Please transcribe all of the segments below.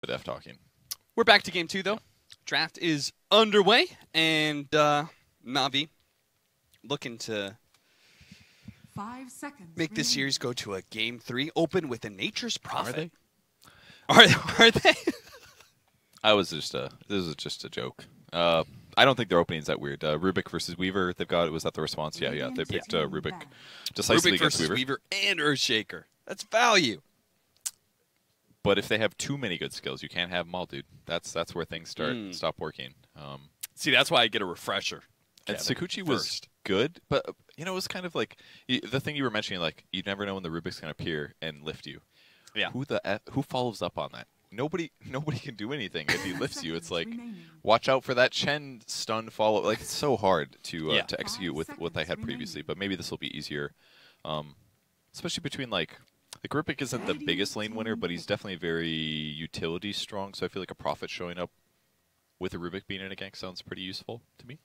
F talking. We're back to game 2, though. Draft is underway, and NaVi looking to 5 seconds make this remaining. series go to a game 3, open with a Nature's Prophet. Are they? Are they? This was just a joke. I don't think their opening's that weird. Rubik versus Weaver, they've got, was that the response? Yeah, they picked Rubik decisively Rubik against versus Weaver. and Earthshaker. That's value. But if they have too many good skills, you can't have them all, dude. That's where things stop working. See, that's why I get a refresher. And Kevin, Sakuchi was good, but it was kind of like the thing you were mentioning, like you never know when the Rubik's gonna appear and lift you. Yeah. Who follows up on that? Nobody can do anything if he lifts you. It's like, watch out for that Chen stun follow. Like it's so hard to execute with what they had previously. But maybe this will be easier, especially between like Rubik isn't the biggest lane winner, but he's definitely very utility strong. So I feel like a Prophet showing up with a Rubik being in a gank sounds pretty useful to me.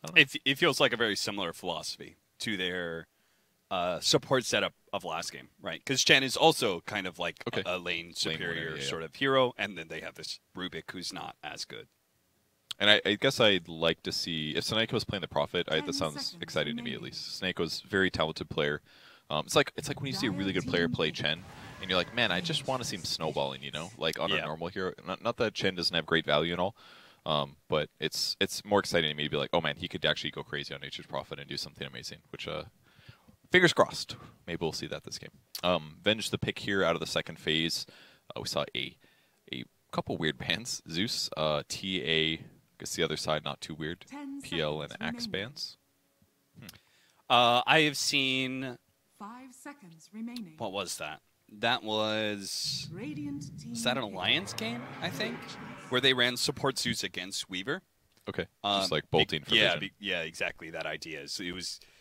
I don't know. It feels like a very similar philosophy to their support setup of last game, right? Because Chen is also kind of like a lane superior winner, sort of hero, and then they have this Rubik who's not as good. And I guess I'd like to see if Snake was playing the Prophet. That sounds exciting to me at least. Snake was a very talented player. It's like when you see a really good player play Chen, and you're like, man, I just want to see him snowballing, like on a normal hero. Not that Chen doesn't have great value and all, but it's more exciting to me to be like, oh man, he could actually go crazy on Nature's Prophet and do something amazing. Which fingers crossed, maybe we'll see that this game. Venge the pick here out of the second phase. We saw a couple weird bans. Zeus, TA, I guess the other side not too weird. PL and Axe bans. I have seen. 5 seconds remaining. What was that? That was that an Alliance game, I think, where they ran support Zeus against Weaver. Okay, just like bolting for vision. Yeah, exactly. That idea. So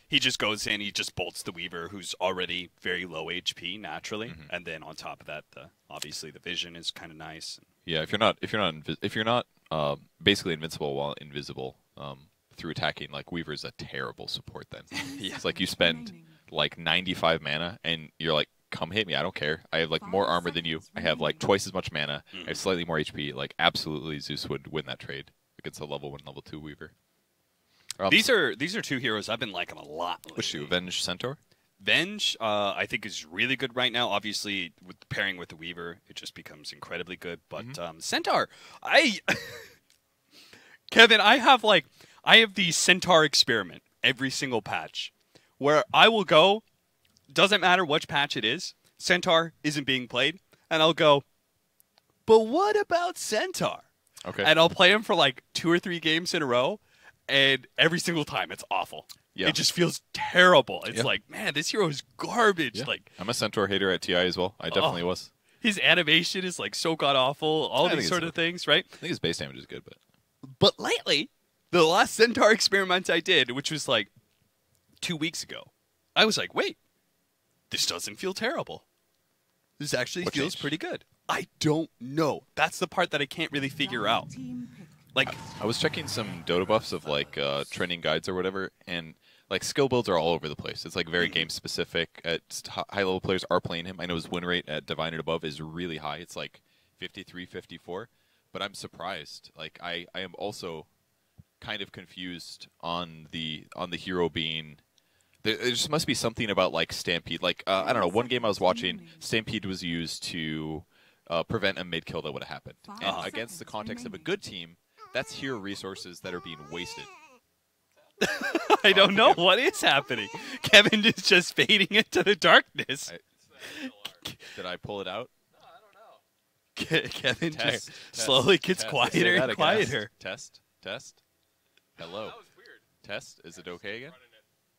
he just goes in, he just bolts the Weaver, who's already very low HP naturally, and then on top of that, obviously the vision is kind of nice. Yeah, if you're not basically invincible while invisible through attacking, like Weaver's a terrible support. Then it's like you spend like 95 mana, and you're like, come hit me, I don't care. I have like more armor than you. I have like twice as much mana. I have slightly more HP. Like absolutely, Zeus would win that trade against a level 1, level 2 Weaver. These are two heroes I've been liking a lot lately. Which two? Venge, Centaur? Venge, I think is really good right now. Obviously, with pairing with the Weaver, it just becomes incredibly good. But Centaur, Kevin, I have the Centaur experiment every single patch, where I will go, doesn't matter which patch it is, Centaur isn't being played, and I'll go, but what about Centaur? Okay. And I'll play him for like 2 or 3 games in a row, and every single time it's awful. Yeah. It just feels terrible. It's like, man, this hero is garbage. Yeah. Like, I'm a Centaur hater at TI as well. I definitely was. His animation is like so god awful. All these sort of things, right? I think his base damage is good, but lately, the last Centaur experiment I did, which was like 2 weeks ago, I was like, wait, this doesn't feel terrible. This actually feels pretty good. I don't know. That's the part that I can't really figure out. Like, I was checking some Dota buffs of like trending guides or whatever, and like skill builds are all over the place. It's like very game specific. High level players are playing him. I know his win rate at Divine and above is really high. It's like 53, 54. But I'm surprised. Like I am also kind of confused on the hero being. There just must be something about like Stampede. Like I don't know. One game I was watching, Stampede was used to prevent a mid kill that would have happened. And against the context of a good team, that's hero resources that are being wasted. I don't know what is happening. Kevin is just fading into the darkness. Did I pull it out? No, I don't know. Kevin just slowly gets quieter and quieter. Test. Hello. That was weird. Test. Is it okay again?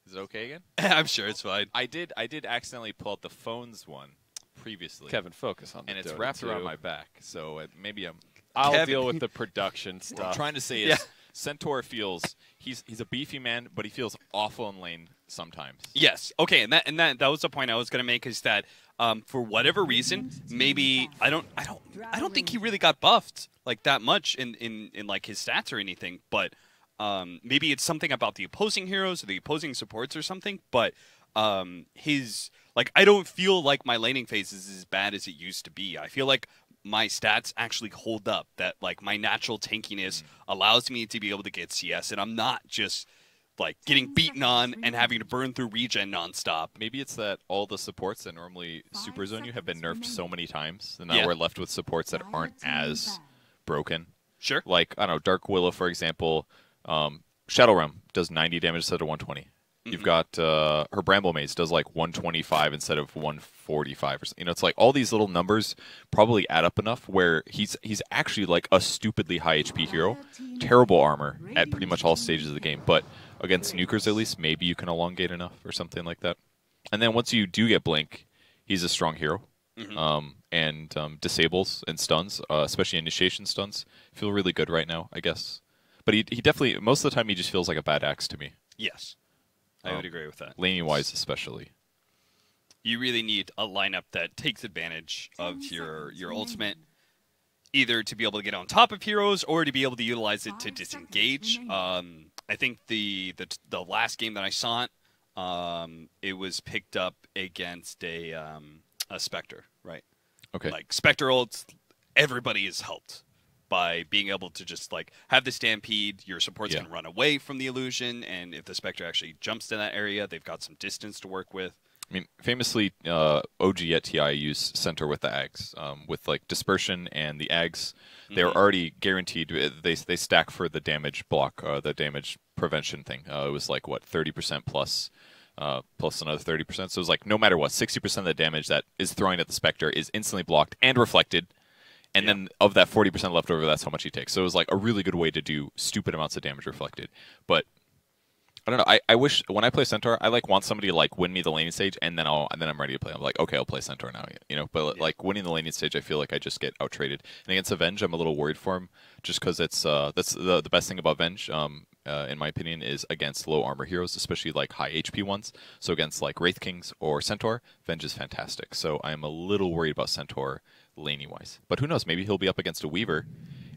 Is it okay again? I'm sure it's fine. I did accidentally pull out the phones one previously. Kevin, focus on the and it's Dota wrapped too. around my back, so maybe I'll deal with the production What stuff. I'm trying to say is Centaur feels he's a beefy man, but he feels awful in lane sometimes. Yes. Okay, and that was the point I was going to make, is that for whatever reason, maybe I don't think he really got buffed like that much in like his stats or anything, but maybe it's something about the opposing heroes or the opposing supports or something, but his I don't feel like my laning phase is as bad as it used to be. I feel like my stats actually hold up, that like my natural tankiness allows me to be able to get CS, and I'm not just like getting beaten on and having to burn through regen nonstop. Maybe it's that all the supports that normally super zone you have been nerfed so many times, and now Yeah. we're left with supports that aren't as broken. Sure. Like, I don't know, Dark Willow, for example. Shadow Realm does 90 damage instead of 120. You've got her Bramble Maze does like 125 instead of 145 or something. You know, it's like all these little numbers probably add up enough where he's actually like a stupidly high HP hero. Terrible armor at pretty much all stages of the game. But against nukers at least, maybe you can elongate enough or something like that. And then once you do get Blink, he's a strong hero. And disables and stuns, especially initiation stuns, feel really good right now, I guess. But he definitely, most of the time, he just feels like a bad axe to me. Yes. I would agree with that. Laning-wise, especially. You really need a lineup that takes advantage of your ultimate, either to be able to get on top of heroes or to be able to utilize it to disengage. I think the last game that I saw it was picked up against a Spectre, right? Okay. Like Spectre ults, everybody is helped by being able to just like have the stampede. Your supports can run away from the illusion, and if the Spectre actually jumps to that area, they've got some distance to work with. I mean, famously, OG at TI use Centaur with the Ags. With like Dispersion and the Ags, they're already guaranteed. They stack for the damage block, the damage prevention thing. It was like, what, 30% plus another 30%. So it was like, no matter what, 60% of the damage that is throwing at the Spectre is instantly blocked and reflected. And then of that 40% left over, that's how much he takes. So it was like a really good way to do stupid amounts of damage reflected. But I don't know. I wish when I play Centaur, I like want somebody to like win me the laning stage, and then I'm ready to play. I'm like, okay, I'll play Centaur now. You know, but like winning the laning stage, I feel like I just get out traded. And against Avenge, I'm a little worried for him, just because it's that's the best thing about Venge, in my opinion, is against low armor heroes, especially like high HP ones. So against like Wraith Kings or Centaur, Venge is fantastic. So I am a little worried about Centaur laning wise. But who knows? Maybe he'll be up against a Weaver,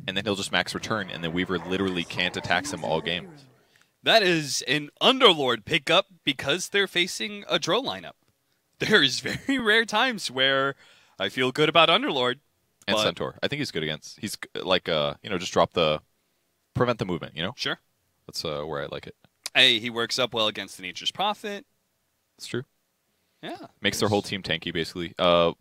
and then he'll just max return, and then Weaver literally can't attack him all game. That is an Underlord pickup because they're facing a Drow lineup. There's very rare times where I feel good about Underlord. And Centaur. I think he's good against. He's like, just prevent the movement, you know? Sure. That's where I like it. Hey, he works up well against the Nature's Prophet. It's true. Yeah. Makes their whole team tanky, basically.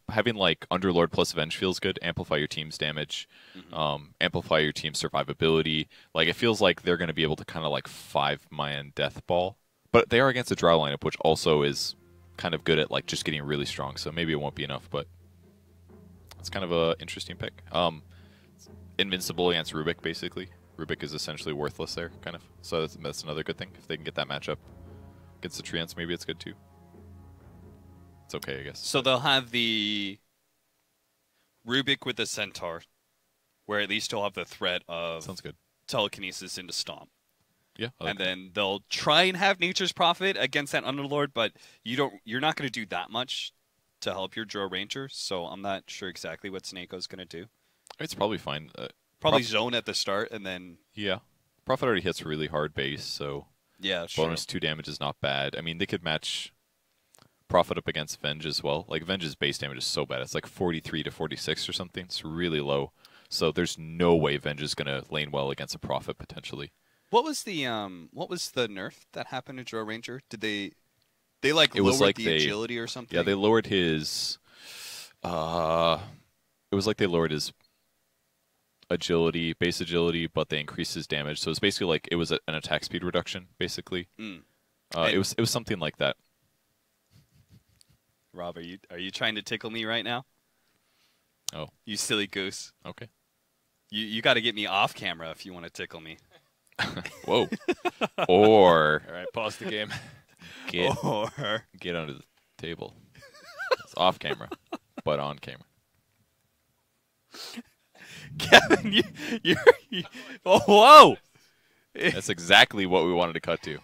Having like Underlord plus Venge feels good. Amplify your team's damage. Amplify your team's survivability. Like, it feels like they're going to be able to kind of like 5-man death ball. But they are against a Drow lineup, which also is kind of good at like just getting really strong. So maybe it won't be enough, but it's kind of a interesting pick. Invincible against Rubik, basically. Rubik is essentially worthless there, kind of. So that's another good thing. If they can get that matchup against the Treants, maybe it's good too. It's okay, I guess. So they'll have the Rubik with the Centaur, where at least he'll have the threat of Sounds good. telekinesis into Stomp. Yeah. And then they'll try and have Nature's Prophet against that Underlord, but you're not going to do that much to help your Drow Ranger, so I'm not sure exactly what Snakeo's going to do. It's probably fine. Probably zone at the start, and then... Yeah. Prophet already hits really hard base, so yeah, sure. bonus 2 damage is not bad. I mean, they could match Prophet up against Venge as well. Like, Venge's base damage is so bad. It's like 43 to 46 or something. It's really low. So there's no way Venge is going to lane well against a Prophet, potentially. What was the nerf that happened to Drow Ranger? Did they like it was lowered like the agility or something? Yeah, they lowered his... it was like they lowered his agility, base agility, but they increased his damage. So it's basically like it was an attack speed reduction, basically. It was something like that. Rob, are you trying to tickle me right now? Oh. You silly goose. Okay. You got to get me off camera if you want to tickle me. Whoa. Or All right, pause the game. get under the table. It's off camera, but on camera. Kevin, you oh, whoa! That's exactly what we wanted to cut to.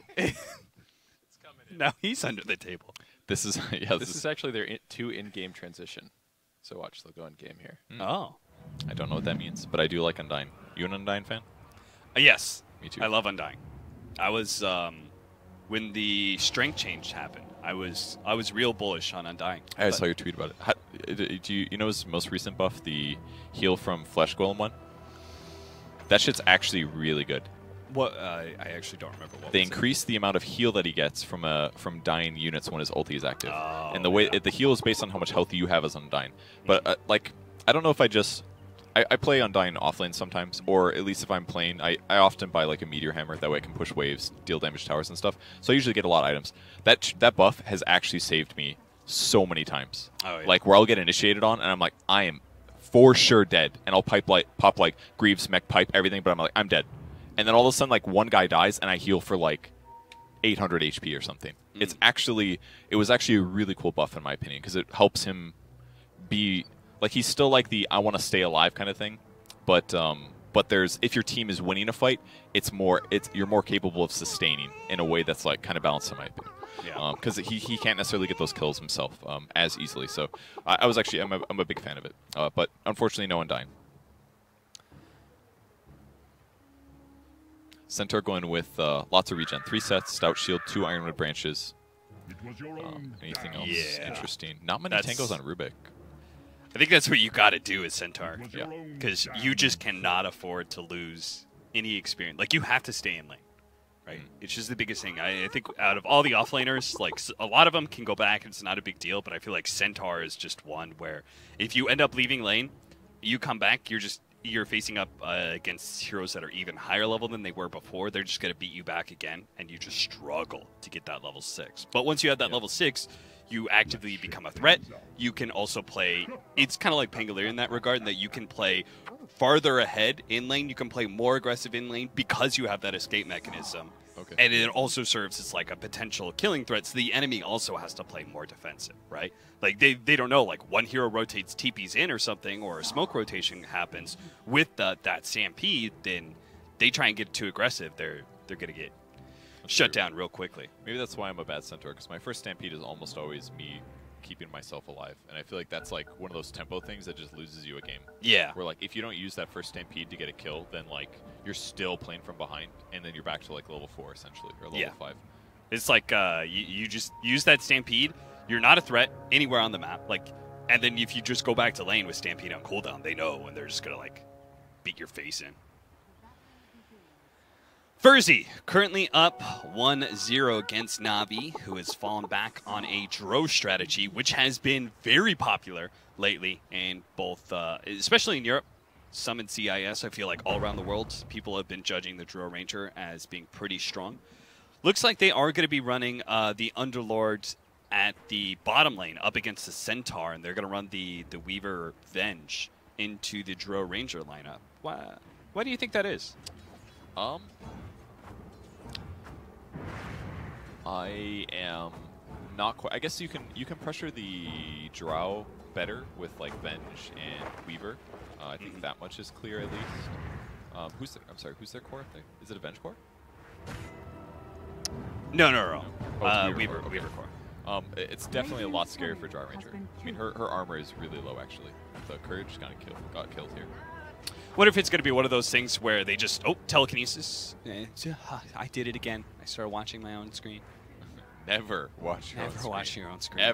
Now he's under the table. This is This is actually their in-game transition. So watch, they'll go in game here. Oh. I don't know what that means, but I do like Undyne. You an Undyne fan? Yes. Me too. I love Undying. I was when the strength change happened. I was real bullish on Undying. I saw your tweet about it. Do you know his most recent buff, the heal from Flesh Golem one? That shit's actually really good. What? I actually don't remember what. They increase the amount of heal that he gets from dying units when his ulti is active, and the way the heal is based on how much health you have as Undying. But like, I don't know if I play Undying offlane sometimes, or at least if I'm playing, I often buy like a Meteor Hammer. That way I can push waves, deal damage to towers and stuff. So I usually get a lot of items. That buff has actually saved me so many times. Oh, yeah. Like where I'll get initiated on, and I'm like, I am for sure dead, and I'll pop like Greaves, Mech Pipe, everything, but I'm like, I'm dead. And then all of a sudden, like, one guy dies, and I heal for, like, 800 HP or something. It was actually a really cool buff, in my opinion, because it helps him be, like, he's still, like, the I want to stay alive kind of thing. But if your team is winning a fight, you're more capable of sustaining in a way that's, like, kind of balanced, in my opinion. Yeah. Because he can't necessarily get those kills himself as easily. So I'm a big fan of it. But unfortunately, no one dying. Centaur going with lots of regen. 3 sets, Stout Shield, 2 Ironwood Branches. Anything else interesting? Not many tangos on Rubik. I think that's what you got to do as Centaur. Yeah. Because you just cannot afford to lose any experience. Like, you have to stay in lane. Right? It's just the biggest thing. I think out of all the offlaners, like, a lot of them can go back and it's not a big deal, but I feel like Centaur is just one where if you end up leaving lane, you come back, you're facing up against heroes that are even higher level than they were before. They're just going to beat you back again, and you just struggle to get that level 6. But once you have that level 6, you actively become a threat. You can also play... It's kind of like Pangolier in that regard, in that you can play farther ahead in lane. You can play more aggressive in lane because you have that escape mechanism. Okay. And it also serves as like a potential killing threat, so the enemy also has to play more defensive, right? Like they don't know, like one hero rotates TPs in or something, or a smoke rotation happens with that Stampede, then they try and get too aggressive, they're gonna get shut down real quickly. Maybe that's why I'm a bad Centaur, because my first Stampede is almost always me keeping myself alive, and I feel like that's like one of those tempo things that just loses you a game. Yeah. Where like if you don't use that first Stampede to get a kill, then like you're still playing from behind, and then you're back to like level 4 essentially, or level 5. It's like you just use that Stampede. You're not a threat anywhere on the map, like, and then if you just go back to lane with Stampede on cooldown, they know, and they're just gonna like beat your face in. ferzee currently up 1-0 against NaVi, who has fallen back on a Rosh strategy, which has been very popular lately in both, especially in Europe, some in CIS. I feel like all around the world, people have been judging the Drow Ranger as being pretty strong. Looks like they are going to be running the Underlord at the bottom lane up against the Centaur, and they're going to run the Weaver Venge into the Drow Ranger lineup. Why do you think that is? I am not quite. I guess you can pressure the Drow better with like Venge and Weaver. I think that much is clear at least. Who's their core? Is it a Venge core? No. Oh, Weaver, okay. Weaver core. It's definitely a lot scarier for Drow Ranger. I mean, her armor is really low actually. The Courage got killed here. Wonder if it's going to be one of those things where they just, telekinesis. I did it again. I started watching my own screen. Never watch your own screen. Never watch your own screen.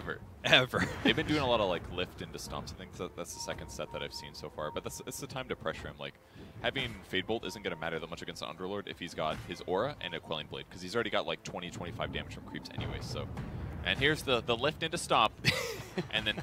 Ever. They've been doing a lot of like lift into stomps. I think that's the second set that I've seen so far. But it's the time to pressure him. Like having Fade Bolt isn't going to matter that much against the Underlord if he's got his aura and a Quelling Blade, because he's already got like 20-25 damage from creeps anyway. So, and here's the lift into stomp, and then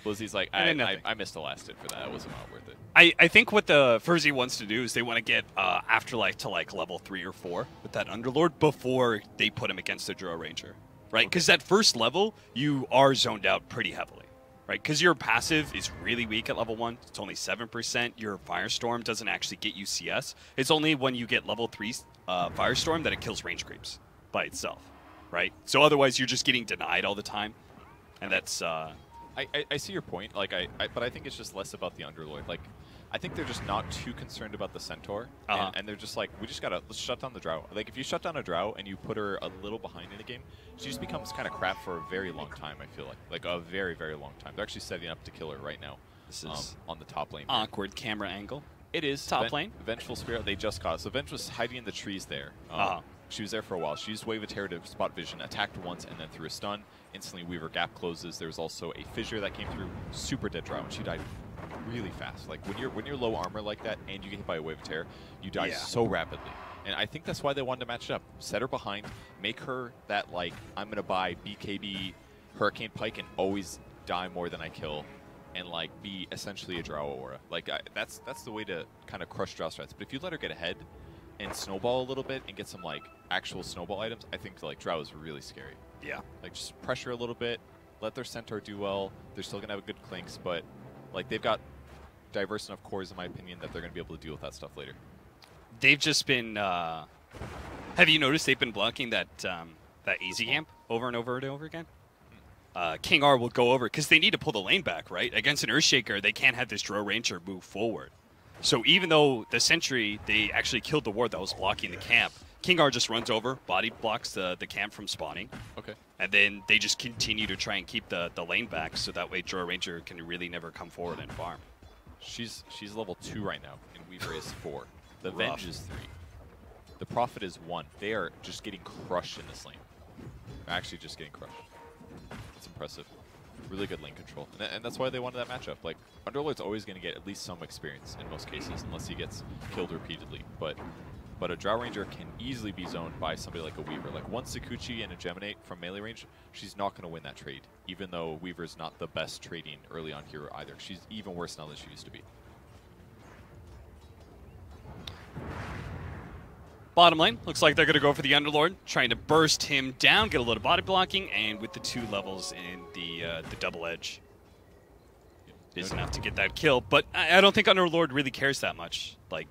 Blizzy's like, I missed the last hit for that. It wasn't worth it. I think what the ferzee wants to do is they want to get Afterlife to like level 3 or 4 with that Underlord before they put him against the Drow Ranger, right? Because that first level, you are zoned out pretty heavily, right? Because your passive is really weak at level 1. It's only 7%. Your Firestorm doesn't actually get you CS. It's only when you get level 3 Firestorm that it kills range creeps by itself, right? So otherwise, you're just getting denied all the time, and that's... I see your point, like but I think it's just less about the Underlord. Like, I think they're just not too concerned about the Centaur, and they're just like, let's shut down the Drow. Like, if you shut down a Drow and you put her a little behind in a game, she just becomes kind of crap for a very long time. I feel like a very, very long time. They're actually setting up to kill her right now. This is on the top lane. Awkward camera angle. It is top lane. Vengeful Spirit. They just caught it. So Venge was hiding in the trees there. She was there for a while. She used Wave of Terror to spot vision, attacked once, and then threw a stun. Instantly, Weaver gap closes. There was also a fissure that came through. Super dead drow, and she died really fast. Like when you're low armor like that, and you get hit by a Wave of Terror, you die so rapidly. And I think that's why they wanted to match it up. Set her behind, make her that like I'm gonna buy BKB Hurricane Pike and always die more than I kill, and like be essentially a drow aura. Like that's the way to kind of crush drow strats. But if you let her get ahead and snowball a little bit and get some like actual snowball items, I think like drow is really scary. Yeah. Like just pressure a little bit, let their centaur do well. They're still gonna have a good clinks, but like they've got diverse enough cores in my opinion that they're gonna be able to deal with that stuff later. They've just been. Have you noticed they've been blocking that that easy camp over and over and over again? King R will go over because they need to pull the lane back, right? Against an Earthshaker, they can't have this Drow Ranger move forward. So even though the Sentry, they actually killed the ward that was blocking the camp, King R just runs over, body blocks the camp from spawning. Okay. And then they just continue to try and keep the lane back so that way Drow Ranger can really never come forward and farm. She's level 2 right now, and Weaver is 4. The Rough. Venge is 3. The Prophet is 1. They are just getting crushed in this lane. They're actually just getting crushed. It's impressive. Really good lane control. And that's why they wanted that matchup. Like, Underlord's always going to get at least some experience in most cases, unless he gets killed repeatedly. But a Drow Ranger can easily be zoned by somebody like a Weaver. Like, once Sakuchi and a Geminate from melee range, she's not going to win that trade, even though Weaver's not the best trading early on hero either. She's even worse now than she used to be. Bottom lane, looks like they're going to go for the Underlord, trying to burst him down, get a little body blocking, and with the 2 levels in the double edge, is enough to get that kill. But I don't think Underlord really cares that much. Like,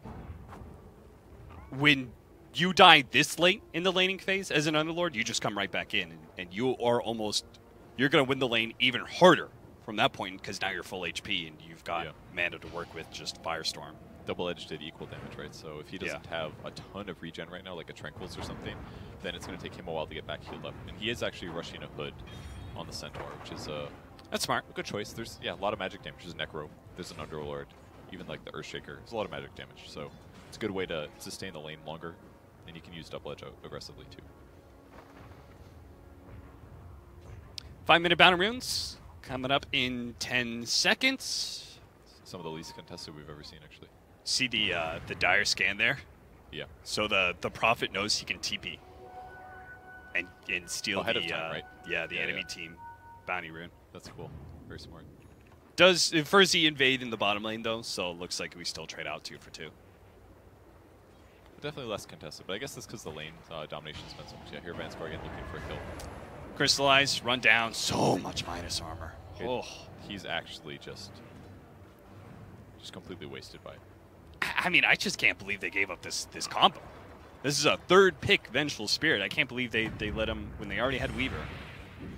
when you die this late in the laning phase as an Underlord, you just come right back in, and you are almost, you're going to win the lane even harder from that point because now you're full HP and you've got mana to work with, just Firestorm. Double Edge did equal damage, right? So if he doesn't have a ton of regen right now, like a Tranquils or something, then it's going to take him a while to get back healed up. And he is actually rushing a Hood on the Centaur, which is that's smart. A good choice. There's a lot of magic damage. There's Necro, there's an Underlord, even like the Earthshaker. There's a lot of magic damage, so it's a good way to sustain the lane longer, and you can use Double Edge aggressively too. 5-minute Bounty Runes coming up in 10 seconds. Some of the least contested we've ever seen, actually. See the dire scan there? Yeah. So the Prophet knows he can TP and steal ahead of time, right? Yeah, the enemy team bounty rune. That's cool. Very smart. Does ferzee invade in the bottom lane though? So it looks like we still trade out 2 for 2. Definitely less contested, but I guess that's because the lane domination spends so much. Yeah, here Vanscore again looking for a kill. Crystallize, run down, so much minus armor. He's actually just completely wasted by it. I mean, I just can't believe they gave up this combo. This is a 3rd pick Vengeful Spirit. I can't believe they let him, when they already had Weaver,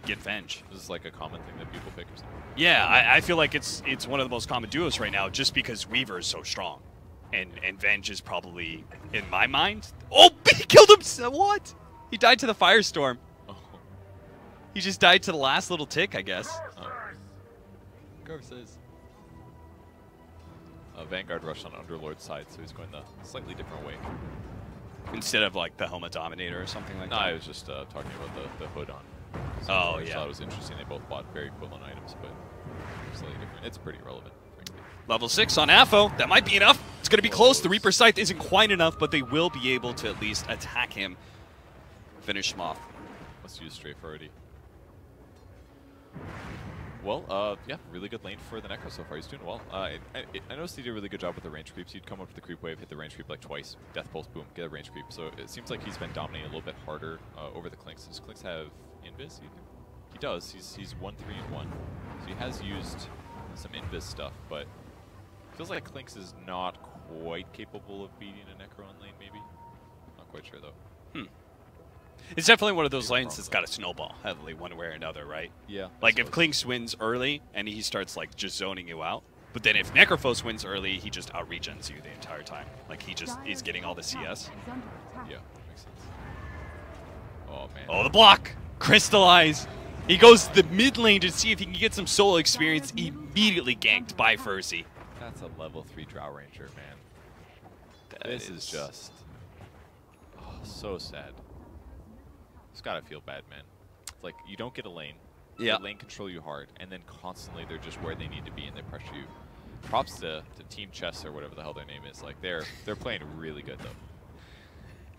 get Venge. This is like a common thing that people pick or something. Yeah, I feel like it's one of the most common duos right now just because Weaver is so strong. And Venge is probably, in my mind... Oh, he killed him! What? He died to the Firestorm. Oh. He just died to the last little tick, I guess. Curses. Vanguard rushed on Underlord's side, so he's going the slightly different way. Instead of like the Helmet Dominator or something like that? No, I was just talking about the Hood on. So oh, I yeah. thought it was interesting. They both bought very equivalent items, but slightly different. It's pretty relevant, frankly. Level 6 on Affo. That might be enough. It's going to be close. The Reaper Scythe isn't quite enough, but they will be able to at least attack him. Finish him off. Let's use Strafe already. Well, yeah, really good lane for the Necro so far. He's doing well. I noticed he did a really good job with the range creeps. He'd come up with the creep wave, hit the range creep like twice, death pulse, boom, get a range creep. So it seems like he's been dominating a little bit harder over the Clinks. Does Clinks have Invis? He does. He's 1-3-1. So he has used some Invis stuff, but it feels like Clinks is not quite capable of beating a Necro on lane, maybe? Not quite sure, though. It's definitely one of those lanes that's got to snowball heavily one way or another, right? Yeah. Like if Clinks wins early and he starts like just zoning you out, but then if Necrophos wins early, he just out-regens you the entire time. Like he's getting all the CS. Yeah, makes sense. Oh, man. Oh, the block! Crystallize! He goes to the mid lane to see if he can get some solo experience, immediately ganked by ferzee. That's a level 3 Drow Ranger, man. This is just so sad. It's gotta feel bad, man. It's like you don't get a lane. Yeah. The lane control you hard, and then constantly they're just where they need to be and they pressure you. Props to Team Chess or whatever the hell their name is. Like they're playing really good though.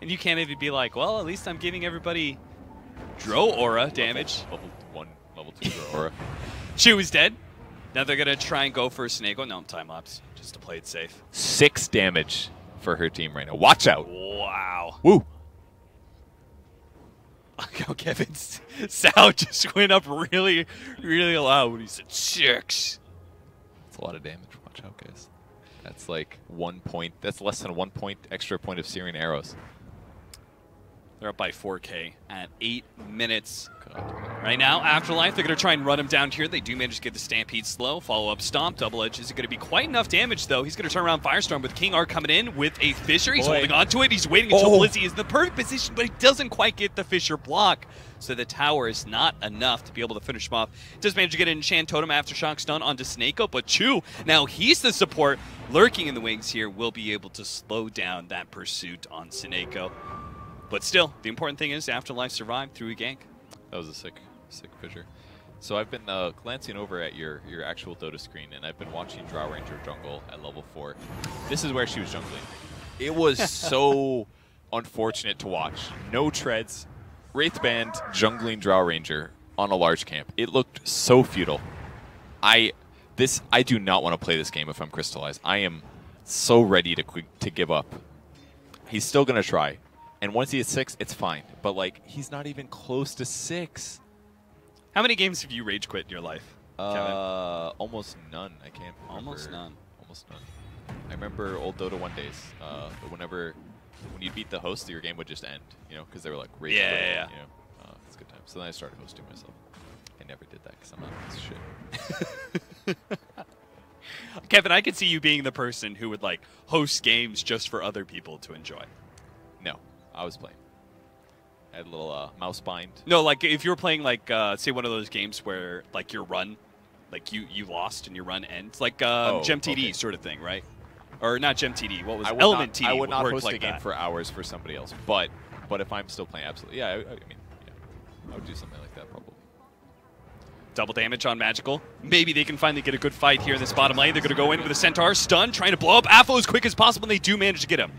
And you can't even be like, well, at least I'm giving everybody Dro aura damage. Level 1, level 2 Dro aura. Shu is dead. Now they're gonna try and go for a Snake. No, time lapse just to play it safe. 6 damage for her team right now. Watch out. Wow. Woo. Kevin's sound just went up really, really loud when he said 6. That's a lot of damage. Watch out, guys. That's like 1 point. That's less than 1 point extra point of searing arrows. They're up by 4K at 8 minutes. God. Right now, Afterlife, they're going to try and run him down here. They do manage to get the Stampede slow. Follow-up Stomp. Double Edge isn't going to be quite enough damage, though. He's going to turn around Firestorm with King Art coming in with a Fissure. He's holding on to it. He's waiting until Blizzy is in the perfect position, but he doesn't quite get the Fissure block. So the tower is not enough to be able to finish him off. Does manage to get an Enchant Totem Aftershock stun onto Snakeo, but Chu, now he's the support lurking in the wings here, will be able to slow down that pursuit on Snakeo. But still, the important thing is Afterlife survived through a gank. That was a sick fissure. So I've been glancing over at your actual Dota screen, and I've been watching Drow Ranger jungle at level 4. This is where she was jungling. It was so unfortunate to watch. No treads, Wraith Band jungling Drow Ranger on a large camp. It looked so futile. I do not want to play this game if I'm Crystallized. I am so ready to give up. He's still gonna try. And once he hits 6, it's fine. But, like, he's not even close to 6. How many games have you rage quit in your life, Kevin? Almost none. I can't remember. Almost none. Almost none. I remember old Dota 1 days. When you beat the host, your game would just end, you know, because they were like rage quit. Yeah. You know, it's a good time. So then I started hosting myself. I never did that because I'm not a piece of shit. Kevin, I could see you being the person who would, like, host games just for other people to enjoy. No. I was playing. I had a little mouse bind. No, like if you were playing like say one of those games where like your run, like you lost and your run ends, like Gem TD sort of thing, right? Or not Gem TD. What was Element TD? I would not host like a game that. for hours for somebody else. But if I'm still playing, absolutely, yeah. I mean, yeah, I would do something like that probably. Double damage on Magical. Maybe they can finally get a good fight here in this bottom lane. They're going to go in with a Centaur stun, trying to blow up Affle as quick as possible, and they do manage to get him.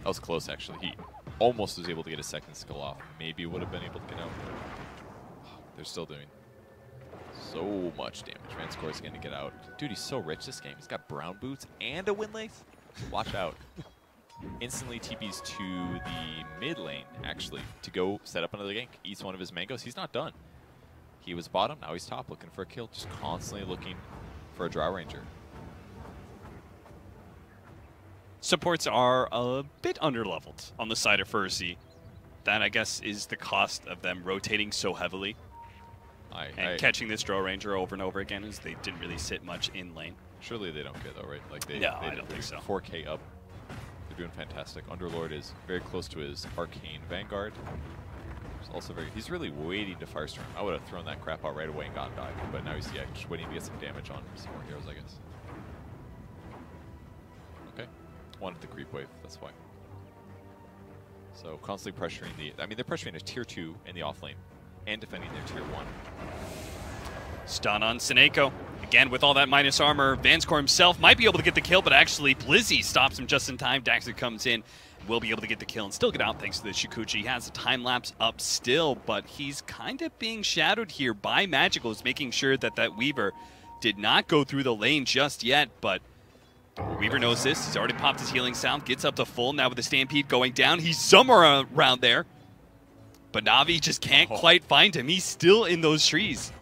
That was close, actually. He almost was able to get a second skill off. Maybe would have been able to get out. They're still doing so much damage. Vanscore's going to get out. Dude, he's so rich this game. He's got brown boots and a windlace. Watch out. Instantly TPs to the mid lane, actually, to go set up another gank. Eats one of his mangoes. He's not done. He was bottom, now he's top, looking for a kill. Just constantly looking for a Drow Ranger. Supports are a bit underleveled on the side of ferzee. That, I guess, is the cost of them rotating so heavily and catching this Drow Ranger over and over again, as they didn't really sit much in lane. Surely they don't care, though, right? Like No, I don't think so. 4K up. They're doing fantastic. Underlord is very close to his Arcane Vanguard. He's also he's really waiting to Firestorm. I would have thrown that crap out right away and gotten dive, but now he's just waiting to get some damage on some more heroes, I guess. Okay. Wanted the creep wave, that's why. So constantly pressuring they're pressuring a tier 2 in the off lane and defending their tier 1. Stun on Snakeo. Again, with all that minus armor, Vanscore himself might be able to get the kill, but actually Blizzy stops him just in time. Daxter comes in, will be able to get the kill and still get out thanks to the Shukuchi. He has a time lapse up still, but he's kind of being shadowed here by Magicals, making sure that that Weaver did not go through the lane just yet, but Weaver knows this. He's already popped his healing sound, gets up to full. Now with the Stampede going down, he's somewhere around there. But NaVi just can't quite find him. He's still in those trees.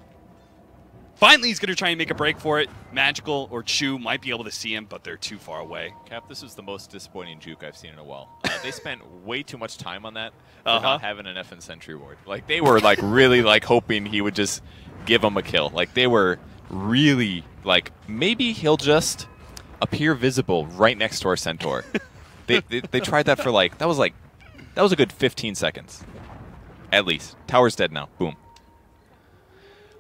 Finally, he's going to try and make a break for it. Magical or Chu might be able to see him, but they're too far away. Cap, this is the most disappointing juke I've seen in a while. They spent way too much time on that for not having an FN Sentry ward. Like, they were, like, really, like, hoping he would just give him a kill. Like, they were really, like, maybe he'll just appear visible right next to our Centaur. they tried that for, like, that was a good 15 seconds. At least. Tower's dead now. Boom.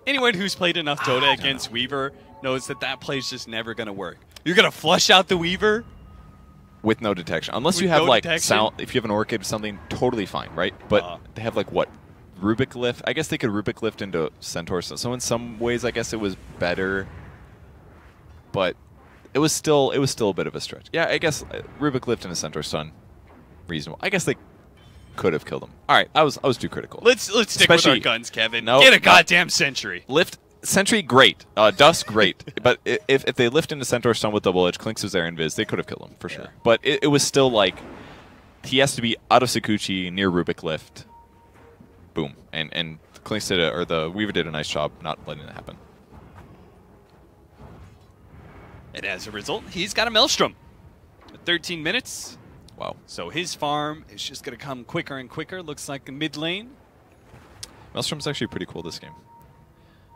Anyone who's played enough Dota against Weaver knows that that play's just never going to work. You're going to flush out the Weaver? With no detection. Unless you have, like, sound, if you have an Orchid or something, totally fine, right? But they have, like, what, Rubik lift. I guess they could Rubik lift into Centaur. So in some ways, I guess it was better, but it was still a bit of a stretch. Yeah, I guess Rubik lift into Centaur Stun, reasonable. I guess they could have killed him. All right, I was too critical. Let's stick with our guns, Kevin. No, get a goddamn Sentry. Lift Sentry, great. Dust, great. But if they lift into Centaur Stun with double edge, Clinks was there in Viz, they could have killed him for sure. But it was still like he has to be out of Sakuchi near Rubik lift. Boom. And Clinks did or the Weaver did a nice job not letting it happen. And as a result, he's got a Maelstrom. 13 minutes. Wow. So his farm is just going to come quicker and quicker. Looks like a mid lane. Maelstrom's actually pretty cool this game.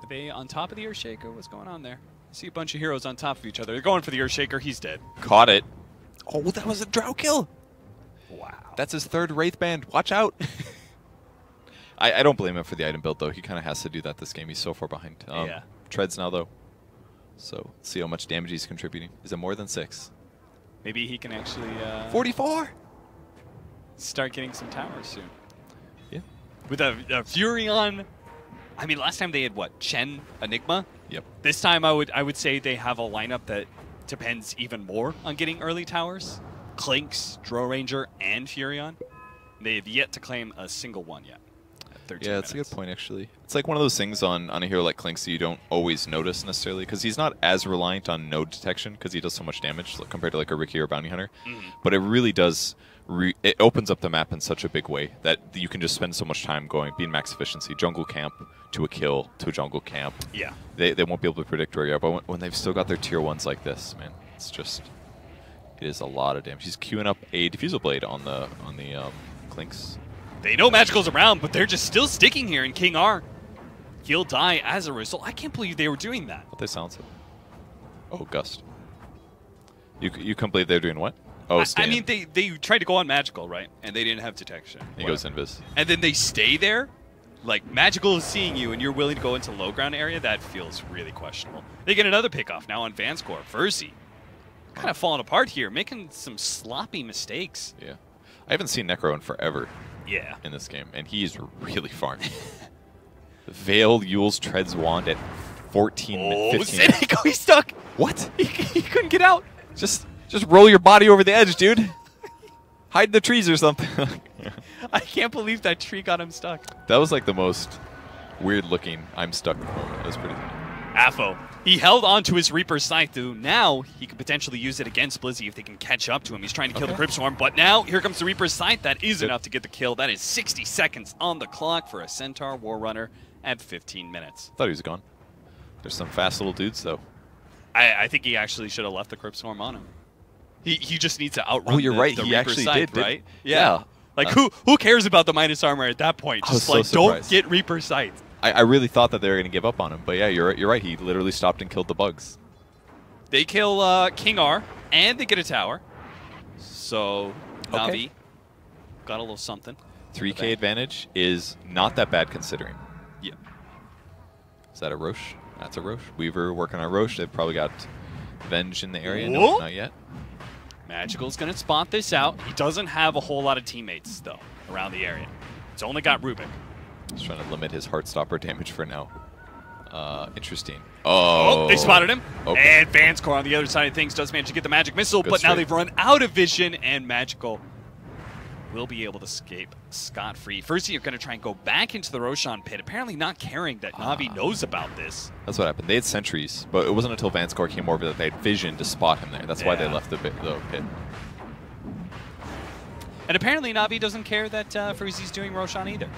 Are they on top of the Earthshaker? What's going on there? I see a bunch of heroes on top of each other. They're going for the Earthshaker. He's dead. Caught it. Oh, that was a Drow kill. Wow. That's his third Wraith Band. Watch out. I don't blame him for the item build, though. He kind of has to do that this game. He's so far behind. Yeah. Treads now, though. So, see how much damage he's contributing. Is it more than 6? Maybe he can actually 44! Start getting some towers soon. Yeah. With a Furion. I mean, last time they had, what, Chen, Enigma? Yep. This time I would say they have a lineup that depends even more on getting early towers. Clinks, Drow Ranger, and Furion. They have yet to claim a single one yet. Yeah, that's a good point, actually. It's like one of those things on a hero like Clinks that you don't always notice necessarily, because he's not as reliant on node detection, because he does so much damage compared to like a Riki or Bounty Hunter. But it really does, it opens up the map in such a big way that you can just spend so much time being max efficiency, jungle camp to a kill, to a jungle camp. Yeah. They won't be able to predict where you are, but when they've still got their tier 1s like this, man, it's just, it is a lot of damage. He's queuing up a Diffusal Blade on the Clinks. They know Magical's around, but they're just still sticking here, and King R, he'll die as a result. I can't believe they were doing that. What they silence it? Oh, Gust. You can't believe they're doing what? Oh, scan. I mean, they tried to go on Magical, right? And they didn't have detection. He goes invis. And then they stay there? Like, Magical is seeing you, and you're willing to go into low ground area? That feels really questionable. They get another pickoff now on Vanscore. ferzee. Kind of falling apart here, making some sloppy mistakes. Yeah. I haven't seen Necro in forever. Yeah. In this game, and he's really farming. Veil Yule's Treads Wand at 14, 15. Cynico, he's stuck. What? He couldn't get out. Just roll your body over the edge, dude. Hide in the trees or something. I can't believe that tree got him stuck. That was like the most weird looking I'm stuck moment. That was pretty funny. Affo. He held on to his Reaper's Scythe, though. Now he could potentially use it against Blizzy if they can catch up to him. He's trying to kill the Crypt Swarm, but now here comes the Reaper's Scythe. That is enough to get the kill. That is 60 seconds on the clock for a Centaur War Runner at 15 minutes. I thought he was gone. There's some fast little dudes, though. I think he actually should have left the Crypt Swarm on him. He just needs to outrun you're right. the He Reaper's actually Scythe, did, right? Yeah. Like, who cares about the minus armor at that point? Just, like, so don't get Reaper's Scythe. I really thought that they were going to give up on him, but yeah, you're right. He literally stopped and killed the bugs. They kill King R, and they get a tower. So, NaVi got a little something. 3K advantage is not that bad considering. Yeah. Is that a Rosh? That's a Rosh. Weaver working on Rosh. They've probably got Venge in the area. Whoa. No, not yet. Magical's going to spot this out. He doesn't have a whole lot of teammates, though, around the area. It's only got Rubik. He's trying to limit his Heartstopper damage for now. Interesting. Oh, they spotted him. Okay. And Vanscore on the other side of things does manage to get the Magic Missile, but now they've run out of vision, and Magical will be able to escape scot-free. First, you're going to try and go back into the Roshan pit, apparently not caring that NaVi knows about this. That's what happened. They had sentries, but it wasn't until Vanscore came over that they had vision to spot him there. That's why they left the pit. And apparently NaVi doesn't care that Ferzee's doing Roshan either.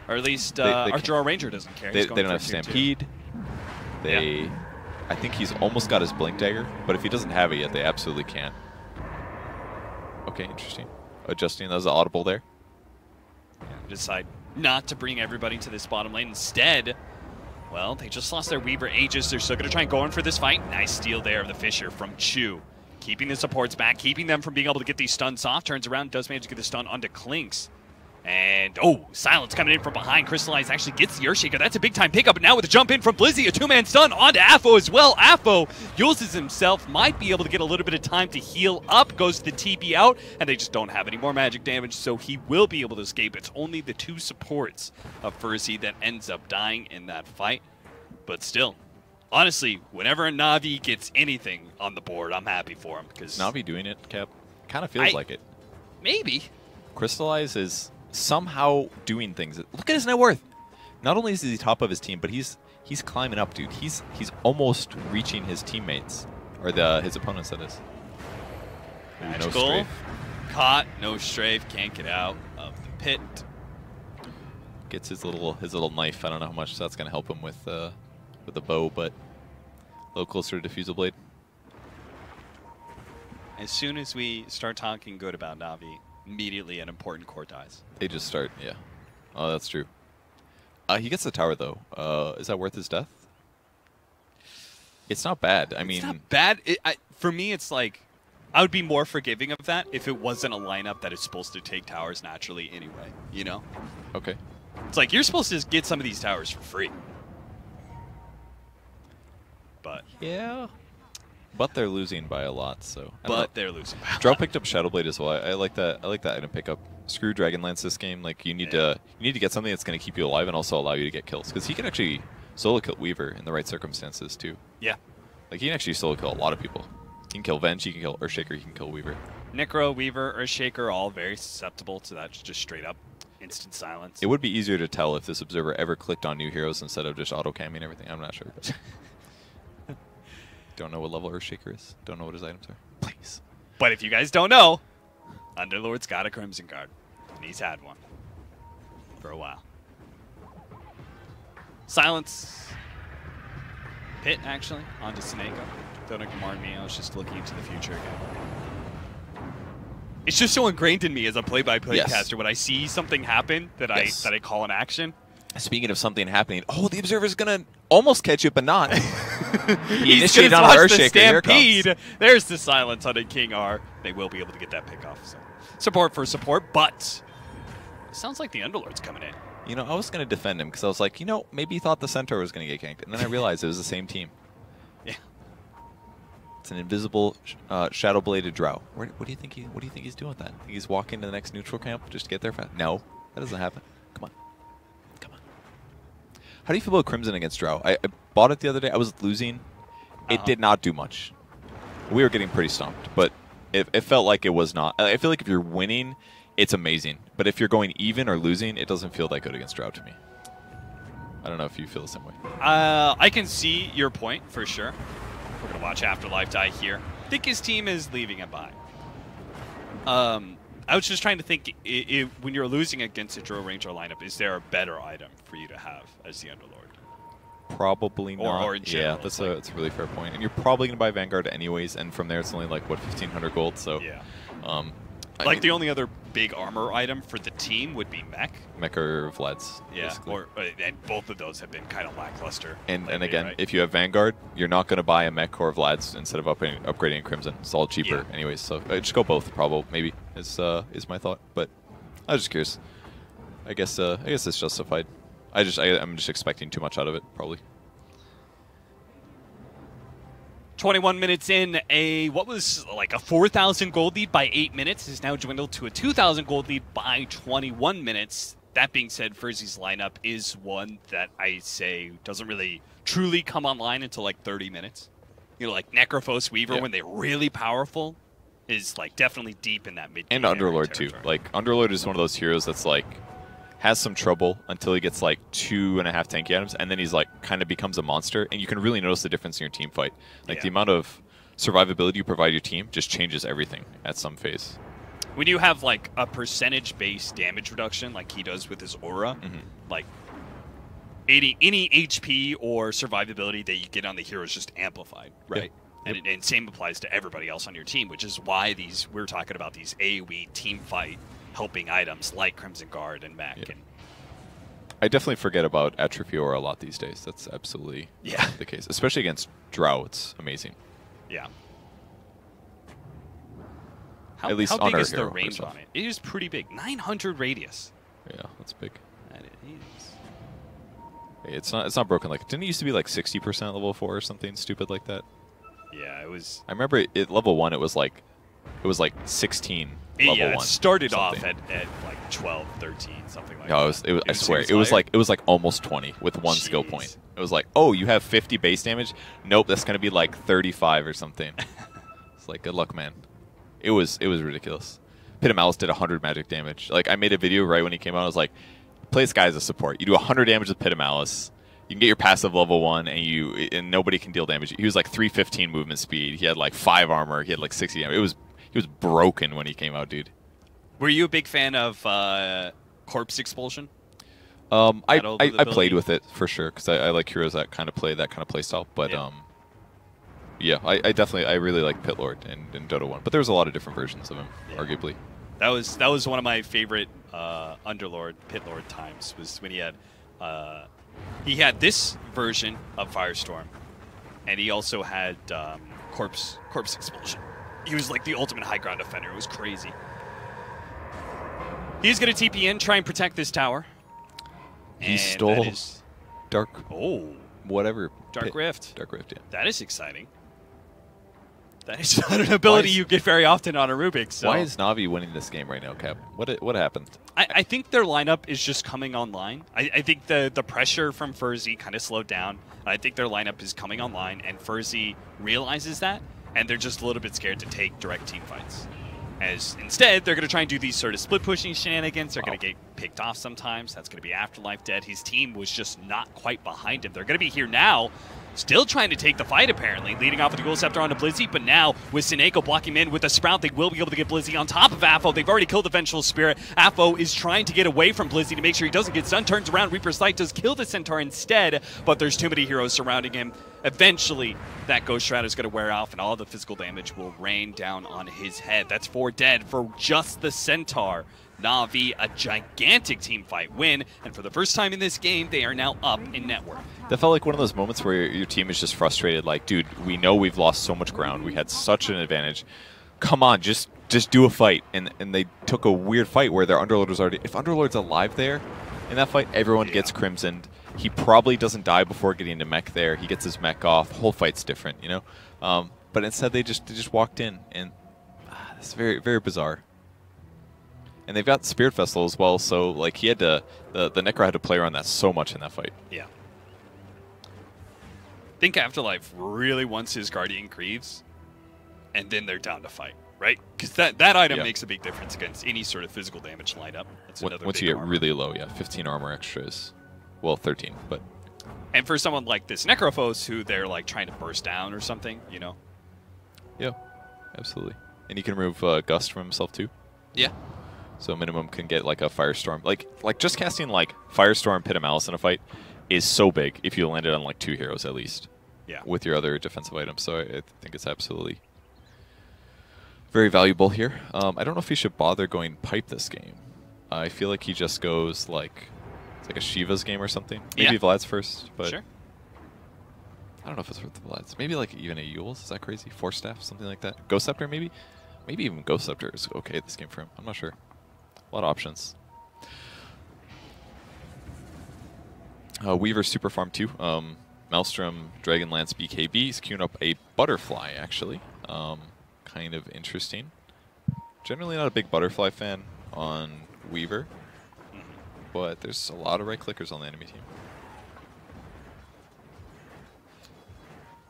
Or at least our Drow Ranger doesn't care. They don't have Stampede. I think he's almost got his Blink Dagger, but if he doesn't have it yet, they absolutely can't. Okay, interesting. Adjusting, that was audible there. Yeah, decide not to bring everybody to this bottom lane. Instead, well, they just lost their Weaver Aegis. They're still going to try and go in for this fight. Nice steal there of the Fisher from Chu. Keeping the supports back, keeping them from being able to get these stuns off. Turns around, does manage to get the stun onto Clinks. And, oh, Silence coming in from behind. Crystallize actually gets the Earthshaker. That's a big-time pickup. And now with a jump in from Blizzy, a two-man stun onto Affo as well. Affo uses himself, might be able to get a little bit of time to heal up, goes to the TP out, and they just don't have any more magic damage, so he will be able to escape. It's only the two supports of ferzee that ends up dying in that fight. But still, honestly, whenever a NaVi gets anything on the board, I'm happy for him. Because NaVi doing it, Cap, kind of feels like it. Maybe. Crystallize is somehow doing things. Look at his net worth. Not only is he top of his team, but he's climbing up, dude. He's almost reaching his teammates, or his opponents, that is. Magical. No strafe. Caught. No strafe. Can't get out of the pit. Gets his little knife. I don't know how much that's gonna help him with the bow, but a little closer to Diffusal Blade. As soon as we start talking good about NaVi, immediately an important core dies. They just start, yeah. Oh, that's true. He gets the tower, though. Is that worth his death? It's not bad. I mean, it's not bad. For me, it's like, I would be more forgiving of that if it wasn't a lineup that is supposed to take towers naturally anyway, you know? Okay. It's like, you're supposed to get some of these towers for free. But yeah. But they're losing by a lot, so. They're losing by a Drow lot. picked up Shadowblade as well. I like that. I like that item pickup. Screw Dragonlance this game. Like you need to get something that's going to keep you alive and also allow you to get kills, because he can actually solo kill Weaver in the right circumstances too. Yeah. Like he can actually solo kill a lot of people. He can kill Venge. He can kill Earthshaker. He can kill Weaver. Necro, Weaver, Earthshaker, all very susceptible to that just straight up instant silence. It would be easier to tell if this observer ever clicked on new heroes instead of just auto camming everything. I'm not sure. Don't know what level Earthshaker is. Don't know what his items are. Please. But if you guys don't know, Underlord's got a Crimson Guard, and he's had one for a while. Silence. Pit, actually, onto Snako. Don't ignore me. I was just looking into the future again. It's just so ingrained in me as a play-by-play caster. When I see something happen that I call an action. Speaking of something happening, oh, the observer's gonna almost catch it, but not. He He's gonna on watch the Earthshaker. stampede. There's the silence on a King R. They will be able to get that pick off. So support for support, but it sounds like the Underlord's coming in. You know, I was gonna defend him because I was like, you know, maybe he thought the Centaur was gonna get ganked, and then I realized it was the same team. Yeah. It's an invisible shadow-bladed Drow. What do you think he's doing with that? Think he's walking to the next neutral camp just to get there fast? No, that doesn't happen. Come on. How do you feel about Crimson against Drow? I bought it the other day. I was losing. It did not do much. We were getting pretty stomped, but it felt like it was not. I feel like if you're winning, it's amazing. But if you're going even or losing, it doesn't feel that good against Drow to me. I don't know if you feel the same way. I can see your point, for sure. We're going to watch Afterlife die here. I think his team is leaving him by. I was just trying to think, when you're losing against a Drow Ranger lineup, is there a better item for you to have as the Underlord? Probably not. Or in general, yeah, that's a really fair point. And you're probably going to buy Vanguard anyways, and from there it's only like, what, 1,500 gold? So, yeah. I mean, the only other big armor item for the team would be Mech. Mech or Vlad's. Yeah, basically. and both of those have been kind of lackluster. And lately, again, right? if you have Vanguard, you're not going to buy a Mech or Vlad's instead of upgrading Crimson. It's all cheaper anyways. So just go both, probably, maybe, is my thought. But I was just curious. I guess it's justified. I'm just expecting too much out of it, probably. 21 minutes in, what was like a 4,000 gold lead by 8 minutes has now dwindled to a 2,000 gold lead by 21 minutes. That being said, ferzee's lineup is one that I say doesn't really truly come online until like 30 minutes. You know, like Necrophos Weaver, when they're really powerful, is like definitely deep in that mid. And Underlord too. Like Underlord is one of those heroes that's like has some trouble until he gets like 2.5 tanky items, and then he's like kind of becomes a monster, and you can really notice the difference in your team fight. Like the amount of survivability you provide your team just changes everything at some phase. When you have like a percentage-based damage reduction, like he does with his aura, like any HP or survivability that you get on the hero is just amplified, right? Yep. And same applies to everybody else on your team, which is why we're talking about these AoE team fight helping items like Crimson Guard and Mech. Yeah. I definitely forget about Atrophy Aura a lot these days. That's absolutely the case. Especially against Drow, it's amazing. Yeah. At least how on big our is the hero range on it? It is pretty big. 900 radius. Yeah, that's big. That is. Hey, it's not broken. Like, didn't it used to be like 60% level 4 or something stupid like that? Yeah, it was. I remember it level 1. It was like 16 level 1. Yeah, it started off something. at like 12, 13, something like No, that. it was I swear, it was like almost 20 with one skill Jeez. point. It was like, oh, you have 50 base damage? Nope, that's gonna be like 35 or something. It's like, good luck, man. It was ridiculous. Pit of Malice did 100 magic damage. Like, I made a video right when he came out. I was like, play this guy as a support. You do 100 damage with Pit of Malice. You can get your passive level 1, and nobody can deal damage. He was like 315 movement speed. He had like 5 armor. He had like 60 damage. He was broken when he came out, dude. Were you a big fan of Corpse Expulsion? I played with it for sure because I like heroes that kind of play style. But yeah, I really like Pit Lord in Dota 1. But there was a lot of different versions of him, arguably. That was one of my favorite Underlord, Pit Lord times. Was when he had this version of Firestorm, and he also had Corpse Expulsion. He was like the ultimate high ground defender. It was crazy. He's going to TP in, try and protect this tower. He stole Dark. Oh, whatever. Dark Rift. Dark Rift. Yeah. That is exciting. That is not an ability you get very often on a Rubik. So. Why is NaVi winning this game right now, Cap? What happened? I think their lineup is just coming online. I think the pressure from ferzee kind of slowed down. I think their lineup is coming online, and ferzee realizes that, and they're just a little bit scared to take direct team fights. As instead, they're going to try and do these sort of split-pushing shenanigans. They're going to get picked off sometimes. That's going to be Afterlife dead. His team was just not quite behind him. They're going to be here now, still trying to take the fight, apparently. Leading off with the Ghoul Scepter onto Blizzy, but now with Sineko blocking him in with a Sprout, they will be able to get Blizzy on top of Affo. They've already killed the Vengeful Spirit. Affo is trying to get away from Blizzy to make sure he doesn't get stunned. Turns around, Reaper's Light does kill the Centaur instead, but there's too many heroes surrounding him. Eventually, that Ghost Shroud is going to wear off, and all the physical damage will rain down on his head. That's 4 dead for just the Centaur. NaVi, a gigantic team fight win, and for the first time in this game, they are now up in net worth. That felt like one of those moments where your team is just frustrated, like, dude, we know we've lost so much ground. We had such an advantage. Come on, just do a fight. And they took a weird fight where their Underlord was already... If Underlord's alive there in that fight, everyone gets crimsoned. He probably doesn't die before getting to mech there. He gets his mech off. Whole fight's different, you know? But instead, they just walked in, and it's very, very bizarre. And they've got Spirit Vessel as well, so like he had to, the Necro had to play around that so much in that fight. Yeah. I think Afterlife really wants his Guardian Greaves, and then they're down to fight, right? Because that item makes a big difference against any sort of physical damage lineup. That's another Once big you get armor. really low, 15 armor extras. Well, 13, but... And for someone like this Necrophos, who they're like trying to burst down or something, you know? Yeah, absolutely. And he can remove Gust from himself too. Yeah. So minimum can get like a Firestorm. Like just casting like Firestorm, Pit of Malice in a fight is so big if you land it on like 2 heroes at least. Yeah. With With your other defensive items. So I think it's absolutely very valuable here. I don't know if he should bother going pipe this game. I feel like he just goes like... It's like a Shiva's game or something. Maybe Vlad's first, but... Sure. I don't know if it's worth the Vlad's. Maybe like even a Yule's. Is that crazy? Force Staff, something like that. Ghost Scepter maybe? Maybe even Ghost Scepter is okay this game for him. I'm not sure. A lot of options. Weaver Super Farm 2. Maelstrom, Dragonlance, BKB. He's queuing up a Butterfly, actually. Kind of interesting. Generally not a big Butterfly fan on Weaver, but there's a lot of right clickers on the enemy team.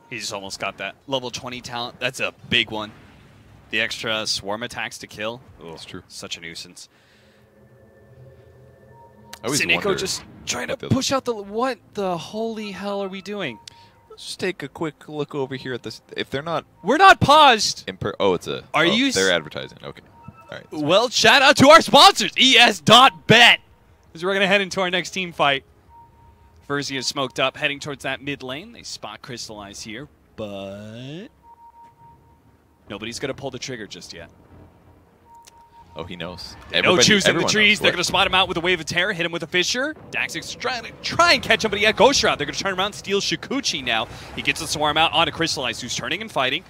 He's almost got that level 20 talent. That's a big one. The extra swarm attacks to kill. Oh, That's true. Such a nuisance. Sineko just trying to push out the... What the holy hell are we doing? Let's just take a quick look over here at this. If they're not... We're not paused. Oh, it's a... Are you... They're advertising. Okay. All right. Well, shout out to our sponsors, ES.bet. Because we're going to head into our next team fight. ferzee is smoked up, heading towards that mid lane. They spot Crystallize here, but... Nobody's going to pull the trigger just yet. Oh, he knows. No choose in the Everyone trees. knows. They're going to spot him out with a Wave of Terror, hit him with a Fissure. Daxix trying to catch him, but he had Ghost Shroud. They're going to turn around, steal Shikuchi now. He gets the Swarm out onto Crystallize, who's turning and fighting.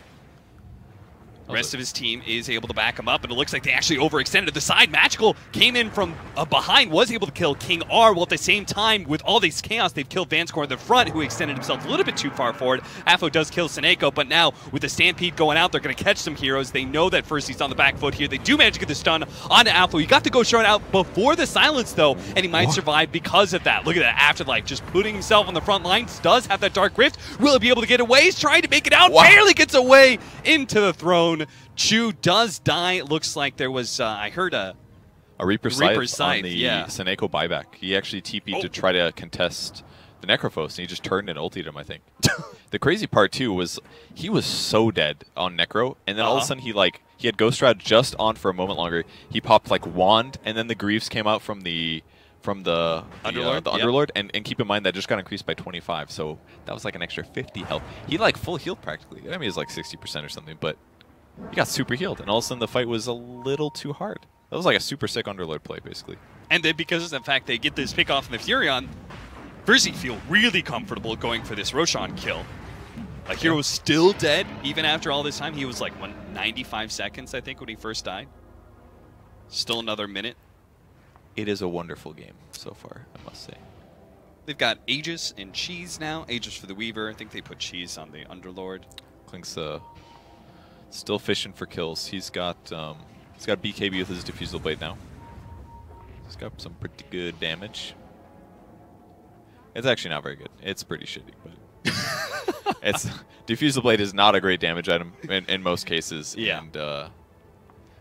Rest of his team is able to back him up, and it looks like they actually overextended the side. Magical came in from behind, was able to kill King R, while at the same time, with all this chaos, they've killed Vanscore in the front, who extended himself a little bit too far forward. Afo does kill Seneko, but now, with the Stampede going out, they're going to catch some heroes. They know that Ferzee's on the back foot here. They do manage to get the stun onto Afo. He got to go short out before the silence, though, and he might survive because of that. Look at that Afterlife, just putting himself on the front lines, does have that Dark Rift. Will he be able to get away? He's trying to make it out, barely gets away into the throne. Chu does die. Looks like there was, I heard a Reaper's Scythe on the yeah. Seneko buyback. He actually TP'd to try to contest the Necrophos, and he just turned and ultied him, I think. The crazy part, too, was he was so dead on Necro, and then all of a sudden he had Ghost Rod just on for a moment longer. He popped, Wand, and then the Greaves came out from the Underlord, Underlord, and keep in mind that just got increased by 25, so that was an extra 50 health. He full healed practically. I mean, it was 60% or something, but he got super healed, and all of a sudden the fight was a little too hard. That was a super sick Underlord play, basically. And then because of the fact they get this pick off in the Furion, ferzee feel really comfortable going for this Roshan kill. Hero's still dead, even after all this time. He was 95 seconds, I think, when he first died. Still another minute. It is a wonderful game so far, I must say. They've got Aegis and Cheese now. Aegis for the Weaver. I think they put Cheese on the Underlord. Clink's still fishing for kills. He's got BKB with his Diffusal Blade now. He's got some pretty good damage. It's actually not very good. It's pretty shitty, but Diffusal Blade is not a great damage item in most cases. Yeah. And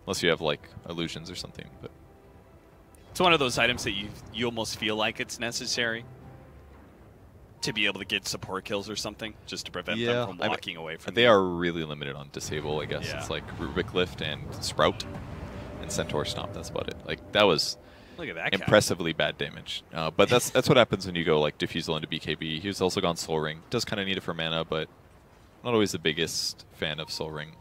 unless you have illusions or something, but it's one of those items that you almost feel like it's necessary to be able to get support kills or something, just to prevent them from walking away from they are really limited on disable, I guess. Yeah. It's Rubik Lift and Sprout and Centaur Stomp. That's about it. That was look at that impressively bad damage. But that's what happens when you go Diffusal into BKB. He's also gone Soul Ring. Does kind of need it for mana, but not always the biggest fan of Soul Ring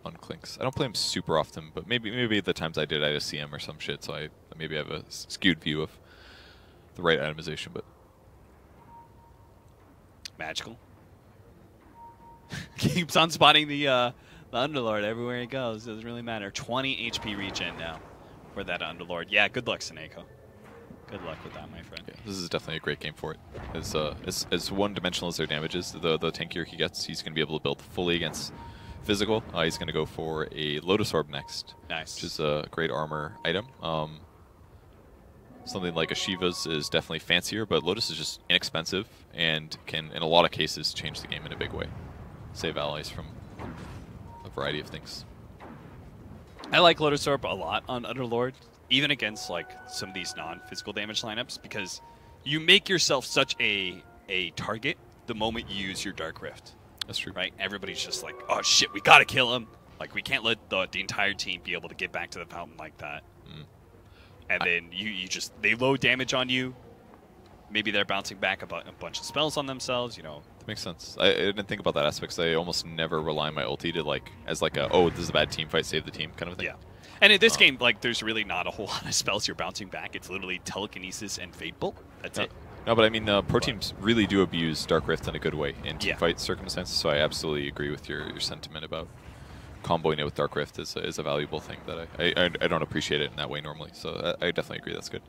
on Clinks. I don't play him super often, but maybe the times I did, I just see him or some shit, so I maybe have a skewed view of the right itemization, but Magical. Keeps on spotting the Underlord everywhere he goes. Doesn't really matter. 20 HP regen now for that Underlord. Yeah, good luck, Seneko. Good luck with that, my friend. Yeah, this is definitely a great game for it. As one-dimensional as their damage is, the tankier he gets, he's going to be able to build fully against physical. He's going to go for a Lotus Orb next. Nice. Which is a great armor item. Something like a Shiva's is definitely fancier, but Lotus is just inexpensive and can, in a lot of cases, change the game in a big way. Save allies from a variety of things. I like Lotus Orb a lot on Underlord, even against some of these non-physical damage lineups, because you make yourself such a target the moment you use your Dark Rift. That's true. Right? Everybody's just oh shit, we gotta kill him. We can't let the entire team be able to get back to the fountain like that. And then they load damage on you. Maybe they're bouncing back a bunch of spells on themselves, That makes sense. I didn't think about that aspect, so I almost never rely on my ulti to as oh, this is a bad team fight, save the team kind of thing. Yeah. And in this game, there's really not a whole lot of spells you're bouncing back. It's literally Telekinesis and Fate Bolt. That's it. No, but I mean, pro teams really do abuse Dark Rift in a good way in team fight circumstances, so I absolutely agree with your sentiment about comboing it with Dark Rift is a valuable thing that I don't appreciate it in that way normally. So I definitely agree. That's good.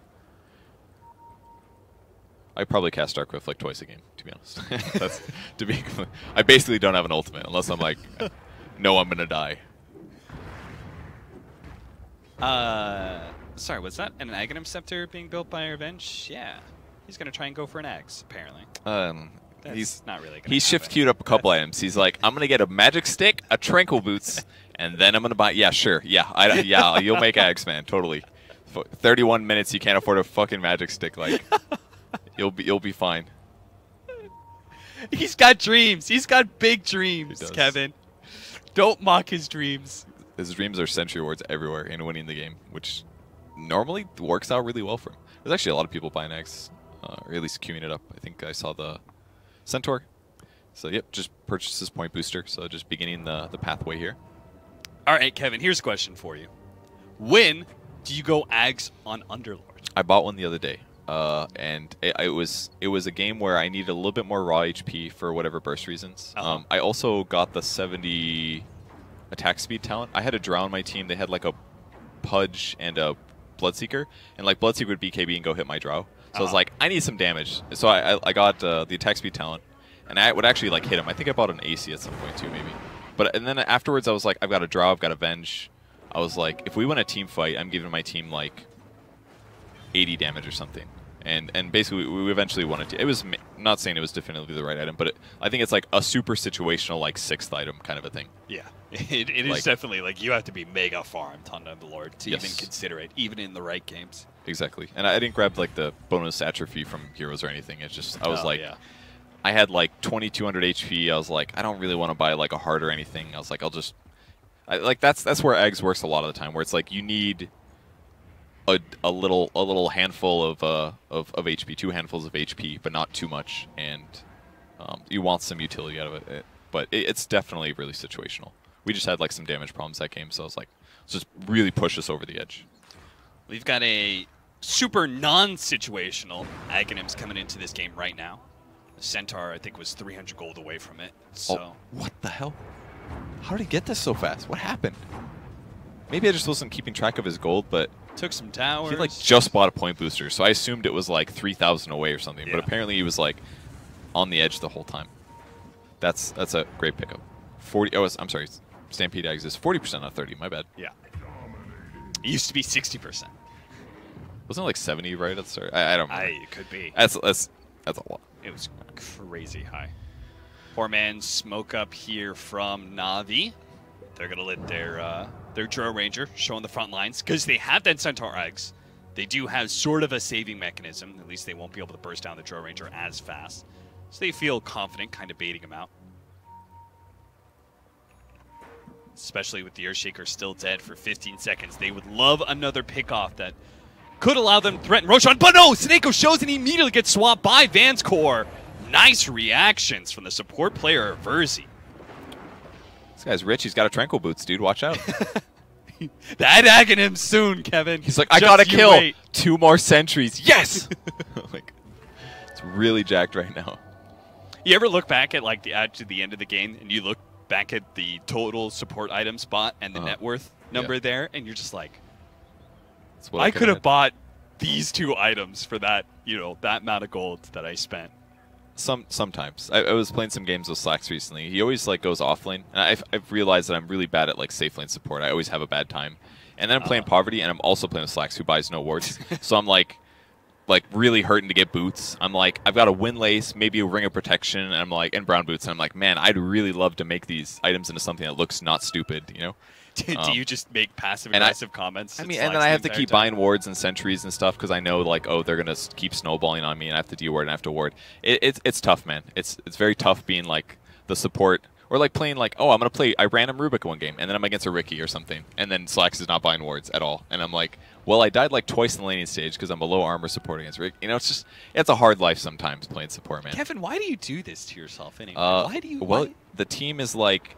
I probably cast Dark Rift twice a game, to be honest. I basically don't have an ultimate unless I'm no, I'm gonna die. Sorry, was that an Aghanim Scepter being built by Revenge? Yeah, he's gonna try and go for an axe apparently. He's not really. He's shift queued up a couple items. He's I'm gonna get a magic stick, a tranquil boots, and then I'm gonna buy. Yeah, sure. Yeah, you'll make Axe, man. Totally. 31 minutes. You can't afford a fucking magic stick. You'll be fine. He's got dreams. He's got big dreams, Kevin. Don't mock his dreams. His dreams are Sentry Wards everywhere and winning the game, which normally works out really well for him. There's actually a lot of people buying Axe, or at least queuing it up. I think I saw the Centaur. So, yep, just purchased his point booster. So, just beginning the pathway here. All right, Kevin, here's a question for you. When do you go Axe on Underlord? I bought one the other day. And it was a game where I needed a little bit more raw HP for whatever burst reasons. I also got the 70 attack speed talent. I had a Drow on my team. They had like a Pudge and a Bloodseeker, and like Bloodseeker would BKB and go hit my Drow. So I was like, I need some damage. So I got the attack speed talent, and I would actually like hit him. I think I bought an AC at some point too, maybe. And then afterwards, I was like, I've got a Drow, I've got Avenge. I was like, if we win a team fight, I'm giving my team like 80 damage or something. And basically, we eventually won it. It was not saying it was definitively the right item, but I think it's like a super situational, like 6th item kind of a thing. Yeah, it is definitely like you have to be mega farmed on the Lord to even consider it, even in the right games. Exactly. And I didn't grab like the bonus atrophy from heroes or anything. It's just, I was I had like 2200 HP. I was like, I don't really want to buy like a heart or anything. I was like, I'll just, that's where eggs works a lot of the time, where it's like you need a little handful of HP, 2 handfuls of HP, but not too much, and you want some utility out of it. But it's definitely really situational. We just had like some damage problems that game, so I was like, let's just really push us over the edge. We've got a super non-situational Aghanims coming into this game right now. The Centaur, I think, was 300 gold away from it. So what the hell? How did he get this so fast? What happened? Maybe I just wasn't keeping track of his gold, but took some towers. He like just bought a point booster, so I assumed it was like 3,000 away or something. Yeah. But apparently he was like on the edge the whole time. That's a great pickup. 40. Oh, I'm sorry. Stampede Eggs is 40%, not 30. My bad. Yeah. It used to be 60%. Wasn't it like 70 right at the start? I don't remember. It could be. That's a lot. It was crazy high. 4-man smoke up here from NaVi. They're gonna let their Drow Ranger show on the front lines because they have that Centaur eggs. They do have sort of a saving mechanism. At least they won't be able to burst down the Drow Ranger as fast. So they feel confident kind of baiting him out. Especially with the Earthshaker still dead for 15 seconds. They would love another pickoff that could allow them to threaten Rosh, but no! Snako shows and he immediately gets swapped by Van's Core. Nice reactions from the support player, ferzee. This guy's rich. He's got a Tranquil Boots, dude. Watch out. That Aghanim soon, Kevin. He's like, I gotta kill 2 more sentries. Yes! Like, it's really jacked right now. You ever look back at like the end of the game and you look back at the total support item spot and the net worth number there, and you're just like, I could have bought these 2 items for that, that amount of gold that I spent. Sometimes. I was playing some games with Slacks recently. He always like goes off lane, and I've realized that I'm really bad at like safe lane support. I always have a bad time. And then I'm playing Poverty, and I'm also playing with Slacks, who buys no wards. So I'm like really hurting to get boots. I'm like, I've got a Windlace, maybe a Ring of Protection, and I'm like, and brown boots. And I'm like, man, I'd really love to make these items into something that looks not stupid, Do you just make passive-aggressive comments? I mean, and then I have to keep buying wards and sentries and stuff because I know, like, oh, they're going to keep snowballing on me and I have to de-ward and I have to ward. It's tough, man. It's very tough being, like, the support. Or, like, playing, like, oh, I'm going to play I random Rubik one game, and then I'm against a Ricky or something, and then Slacks is not buying wards at all. And I'm like, well, I died, like, twice in the laning stage because I'm a low armor support against Rick. It's a hard life sometimes playing support, man. Kevin, why do you do this to yourself anyway? Why do you... Well, the team is, like...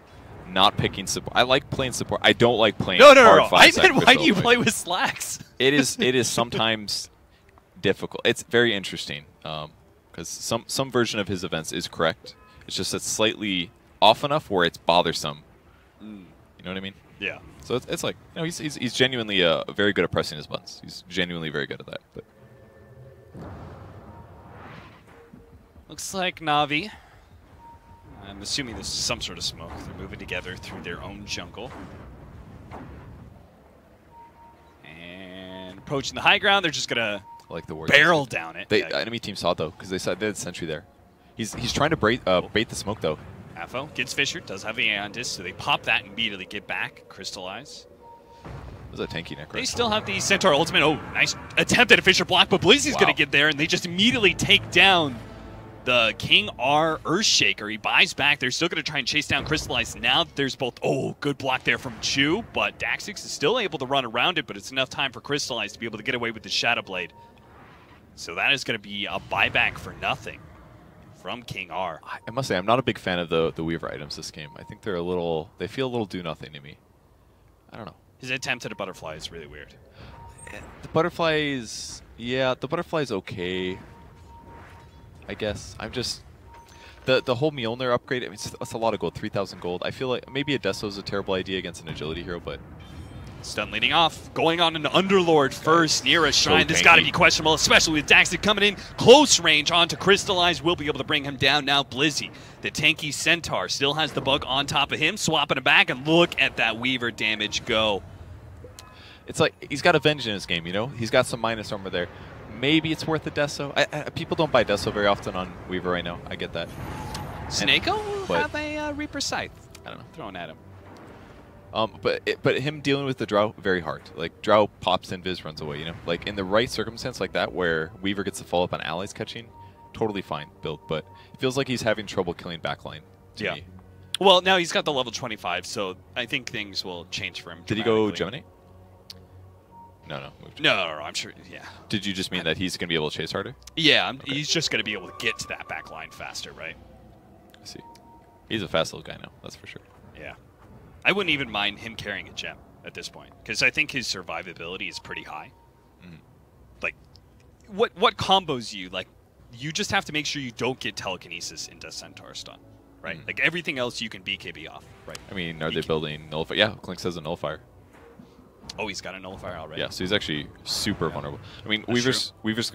not picking support. I like playing support. I don't like playing No. I meant, why do you play with Slacks? It is sometimes difficult. It's very interesting because some version of his events is correct. It's just it's slightly off enough where it's bothersome. You know what I mean? Yeah. So it's like he's genuinely very good at pressing his buttons. He's genuinely very good at that. But looks like NaVi. I'm assuming this is some sort of smoke. They're moving together through their own jungle. And approaching the high ground, they're just going to barrel down it. Enemy team saw it, though, because they had the sentry there. He's trying to bait the smoke, though. Affo gets Fisher, does have the Aeon Disc, so they pop that and immediately get back, crystallize. This is a tanky necro. They still have the Centaur ultimate. Oh, nice attempt at a Fisher block, but Blizzy's going to get there, and they just immediately take down the King R Earthshaker. He buys back. They're still going to try and chase down Crystallize. Now there's both, good block there from Chu, but Daxix is still able to run around it, but it's enough time for Crystallize to be able to get away with the Shadow Blade. So that is going to be a buyback for nothing from King R. I must say, I'm not a big fan of the Weaver items this game. I think they feel a little do-nothing to me. I don't know. His attempt at a butterfly is really weird. The butterfly is okay. I guess. The whole Mjolnir upgrade, I mean, it's a lot of gold, 3,000 gold. I feel like maybe a Deso is a terrible idea against an agility hero, but... Stun leading off, going on an Underlord first near a shrine. This got to be questionable, especially with Daxter coming in close range onto Crystallize. Will be able to bring him down now. Blizzy, the tanky Centaur, still has the bug on top of him, swapping it back, and look at that Weaver damage go. It's like he's got Avenge in his game, you know? He's got some minus armor there. Maybe it's worth a Deso. People don't buy Deso very often on Weaver right now. I get that. Snako will have a Reaper Scythe. I don't know, thrown at him. But him dealing with the Drow, very hard. Like, Drow pops in, Viz runs away, you know? Like, in the right circumstance like that, where Weaver gets to follow up on allies catching, totally fine build. But it feels like he's having trouble killing backline to me. Well, now he's got the level 25, so I think things will change for him. Did he go Gemini? No. No, I'm sure, yeah. Did you just mean that he's going to be able to chase harder? Yeah, Okay. He's just going to be able to get to that backline faster, right? I see. He's a fast little guy now, that's for sure. Yeah. I wouldn't even mind him carrying a gem at this point, because I think his survivability is pretty high. Mm-hmm. Like, what combos you? Like, you just have to make sure you don't get telekinesis into Centaur stun, right? Mm-hmm. Like, everything else you can BKB off, right? I mean, are they building Nullifier? Yeah, Clink says a Nullifier. Oh, he's got a Nullifier already. Yeah, so he's actually super vulnerable. I mean, That's Weaver's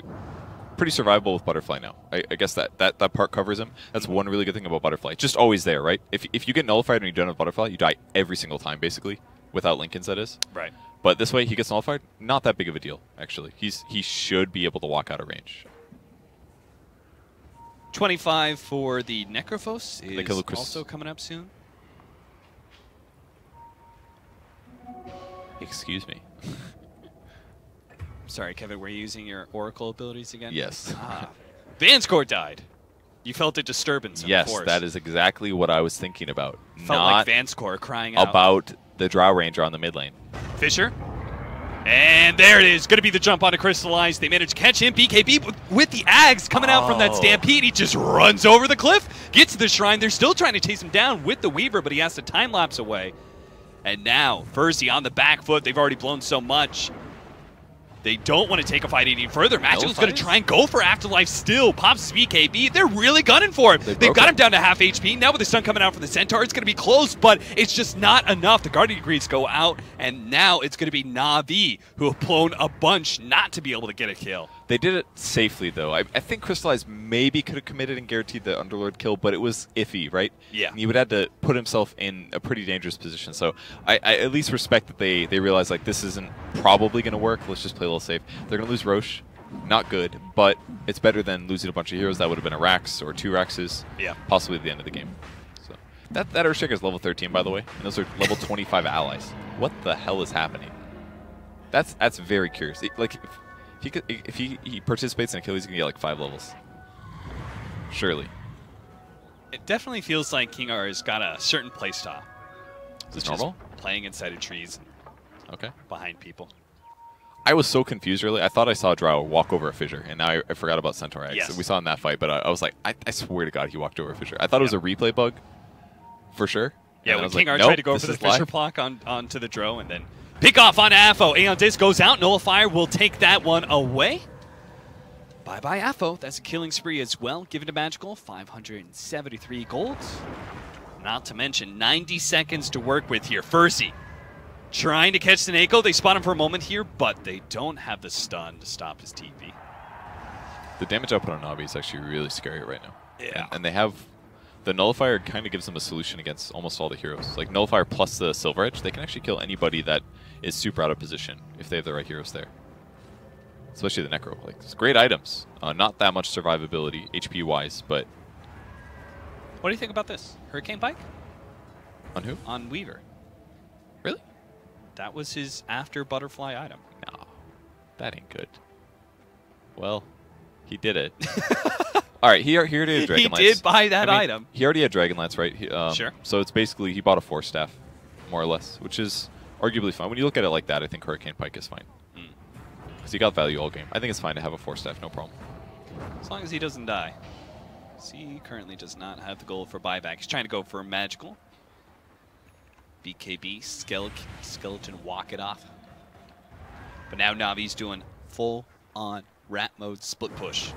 pretty survivable with Butterfly now. I guess that part covers him. That's one really good thing about Butterfly. Just always there, right? If you get nullified and you don't have Butterfly, you die every single time, basically, without Lincolns, that is. Right. But this way, he gets nullified, not that big of a deal, actually. He should be able to walk out of range. 25 for the Necrophos is also coming up soon. Excuse me. Sorry, Kevin, were you using your Oracle abilities again? Yes. Vanscore died. You felt a disturbance in the force. Yes, that is exactly what I was thinking about. Felt not like Vanscore crying out. About the Drow Ranger on the mid lane. Fisher. And there it is. Going to be the jump onto Crystallize. They managed to catch him. BKB with the Ags coming out from that Stampede. He just runs over the cliff, gets to the shrine. They're still trying to chase him down with the Weaver, but he has to time-lapse away. And now, ferzee on the back foot. They've already blown so much. They don't want to take a fight any further. Magical's going to try and go for Afterlife still. Pops BKB. They're really gunning for him. They've got him down to half HP. Now with the stun coming out from the Centaur, it's going to be close, but it's just not enough. The Guardian Degrees go out, and now it's going to be NaVi, who have blown a bunch not to be able to get a kill. They did it safely, though. I think Crystallize maybe could have committed and guaranteed the Underlord kill, but it was iffy, right? Yeah. And he would have to put himself in a pretty dangerous position. So I at least respect that they realize, like, this isn't probably going to work. Let's just play a little safe. They're going to lose Rosh. Not good, but it's better than losing a bunch of heroes. That would have been a Rax or 2 Raxes, possibly at the end of the game. So that Earthshaker is level 13, by the way, and those are level 25 allies. What the hell is happening? That's very curious. If he participates in a kill, he's gonna get like 5 levels. Surely. It definitely feels like King R has got a certain playstyle. Is this normal? Playing inside of trees. Okay. Behind people. I was so confused earlier. I thought I saw a Drow walk over a fissure, and now I forgot about Centaur X. Yes. We saw in that fight, but I was like, I swear to God, he walked over a fissure. I thought it was a replay bug, for sure. Yeah, when King R tried to go for the fissure block onto the Drow, and then pick off on Affo. Aeon Disc goes out. Nullifier will take that one away. Bye-bye, Affo. That's a killing spree as well. Given to Magical, 573 gold. Not to mention 90 seconds to work with here. ferzee trying to catch Snako. They spot him for a moment here, but they don't have the stun to stop his TP. The damage output on NaVi is actually really scary right now. Yeah. And they have... The Nullifier kind of gives them a solution against almost all the heroes. Like, Nullifier plus the Silver Edge, they can actually kill anybody that is super out of position if they have the right heroes there. Especially the Necro. Like, it's great items. Not that much survivability, HP-wise, but... What do you think about this? Hurricane Pike? On who? On Weaver. Really? That was his after Butterfly item. No, that ain't good. Well, he did it. All right, he already had Dragonlance. He did buy that item. He already had Dragonlance, right? Sure. So it's basically, he bought a Force Staff, more or less, which is arguably fine. When you look at it like that, I think Hurricane Pike is fine. Because he got value all game. I think it's fine to have a Force Staff, no problem. As long as he doesn't die. He currently does not have the goal for buyback. He's trying to go for Magical. BKB, Skeleton walk it off. But now NaVi's doing full-on rat mode split push.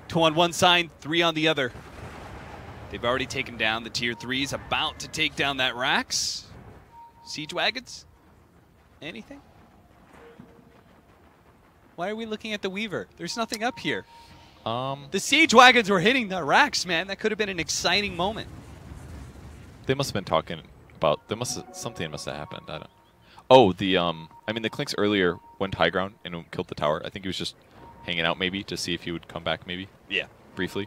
2 on one side, 3 on the other. They've already taken down the tier 3s, about to take down that Rax. Siege Wagons? Anything? Why are we looking at the Weaver? There's nothing up here. The Siege Wagons were hitting the Rax, man. That could have been an exciting moment. They must have been talking about, something must have happened. I don't. Oh, I mean, the Clinks earlier went high ground and killed the tower. I think he was just hanging out maybe to see if he would come back maybe. Yeah. Briefly.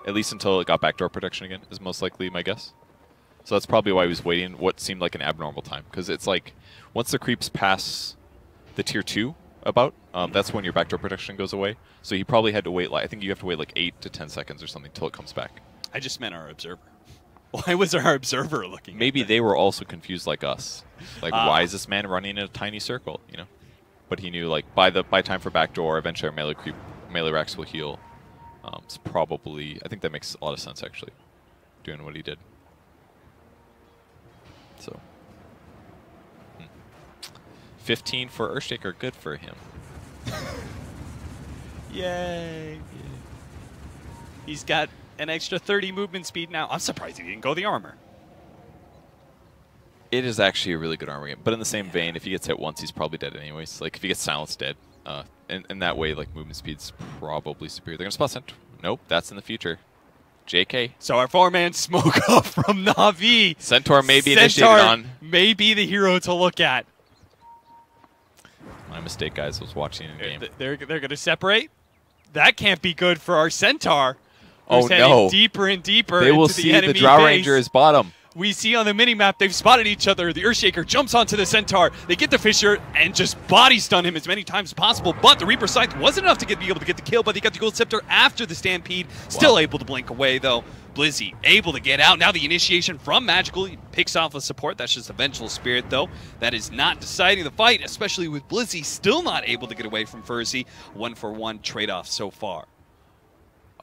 At least until it got backdoor protection again is most likely my guess. So that's probably why he was waiting what seemed like an abnormal time. Because it's like, once the creeps pass the tier 2 that's when your backdoor protection goes away. So he probably had to wait, I think you have to wait like 8 to 10 seconds or something until it comes back. I just meant our observer. Why was our observer looking Maybe at they were also confused like us. Like, why is this man running in a tiny circle, you know? But he knew, like, by time for backdoor, eventually our melee Rax will heal. It's probably, I think that makes a lot of sense, actually, doing what he did. So, 15 for Earthshaker, good for him. Yay. He's got an extra 30 movement speed now. I'm surprised he didn't go the armor. It is actually a really good armor game. But in the same vein, if he gets hit once, he's probably dead anyways. Like, if he gets silenced, dead. And that way, like, movement speed's probably superior. They're going to spot Centaur. Nope, that's in the future. JK. So our 4-man smoke up from NaVi. Centaur may be initiated on. May be the hero to look at. My mistake, guys. I was watching a game. They're going to separate. That can't be good for our Centaur. Oh, who's heading no. deeper and deeper They will into see the enemy the Drow base. Ranger is bottom. We see on the minimap they've spotted each other. The Earthshaker jumps onto the Centaur. They get the Fissure and just body stun him as many times as possible. But the Reaper Scythe wasn't enough to be able to get the kill, but they got the Gold Scepter after the Stampede. Still able to blink away, though. Blizzy able to get out. Now the initiation from Magical. He picks off a support. That's just a Vengeful Spirit, though. That is not deciding the fight, especially with Blizzy still not able to get away from ferzee. 1-for-1 trade-off so far.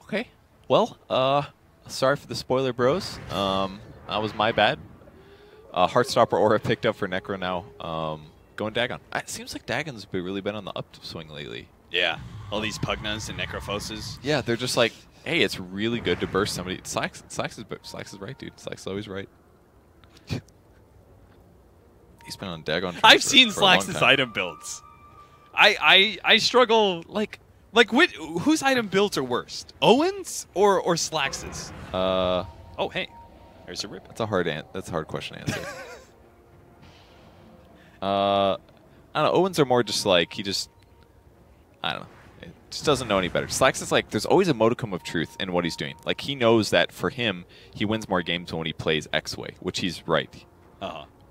Okay. Well, sorry for the spoiler, bros. That was my bad. Heartstopper Aura picked up for Necro now. Going Dagon. It seems like Dagon's really been on the upswing lately. Yeah. All these Pugnas and Necrophoses. Yeah, they're just like, hey, it's really good to burst somebody. Slacks is right, dude. Slacks is always right. He's been on Dagon. I've seen Slacks' item builds. I struggle, like whose item builds are worst? Owen's or Slacks's? Oh, hey. There's a rip. That's a hard question to answer. I don't know. Owens are more just like, I don't know. It just doesn't know any better. Slacks is like, there's always a modicum of truth in what he's doing. Like, he knows that for him, he wins more games when he plays X way, which he's right.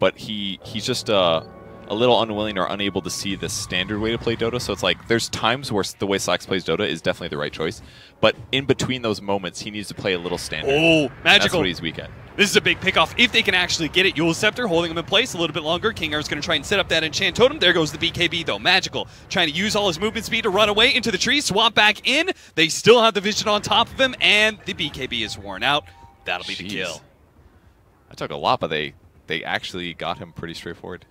But he's just a little unwilling or unable to see the standard way to play Dota. So it's like, there's times where the way Slacks plays Dota is definitely the right choice. But in between those moments, he needs to play a little standard. Oh, Magical. That's what he's weak at. This is a big pickoff. If they can actually get it, Eul's Scepter holding him in place a little bit longer. King Air's going to try and set up that Enchant Totem. There goes the BKB, though. Magical trying to use all his movement speed to run away into the tree, swap back in. They still have the vision on top of him, and the BKB is worn out. That'll be the kill. I took a lot, but they actually got him pretty straightforward.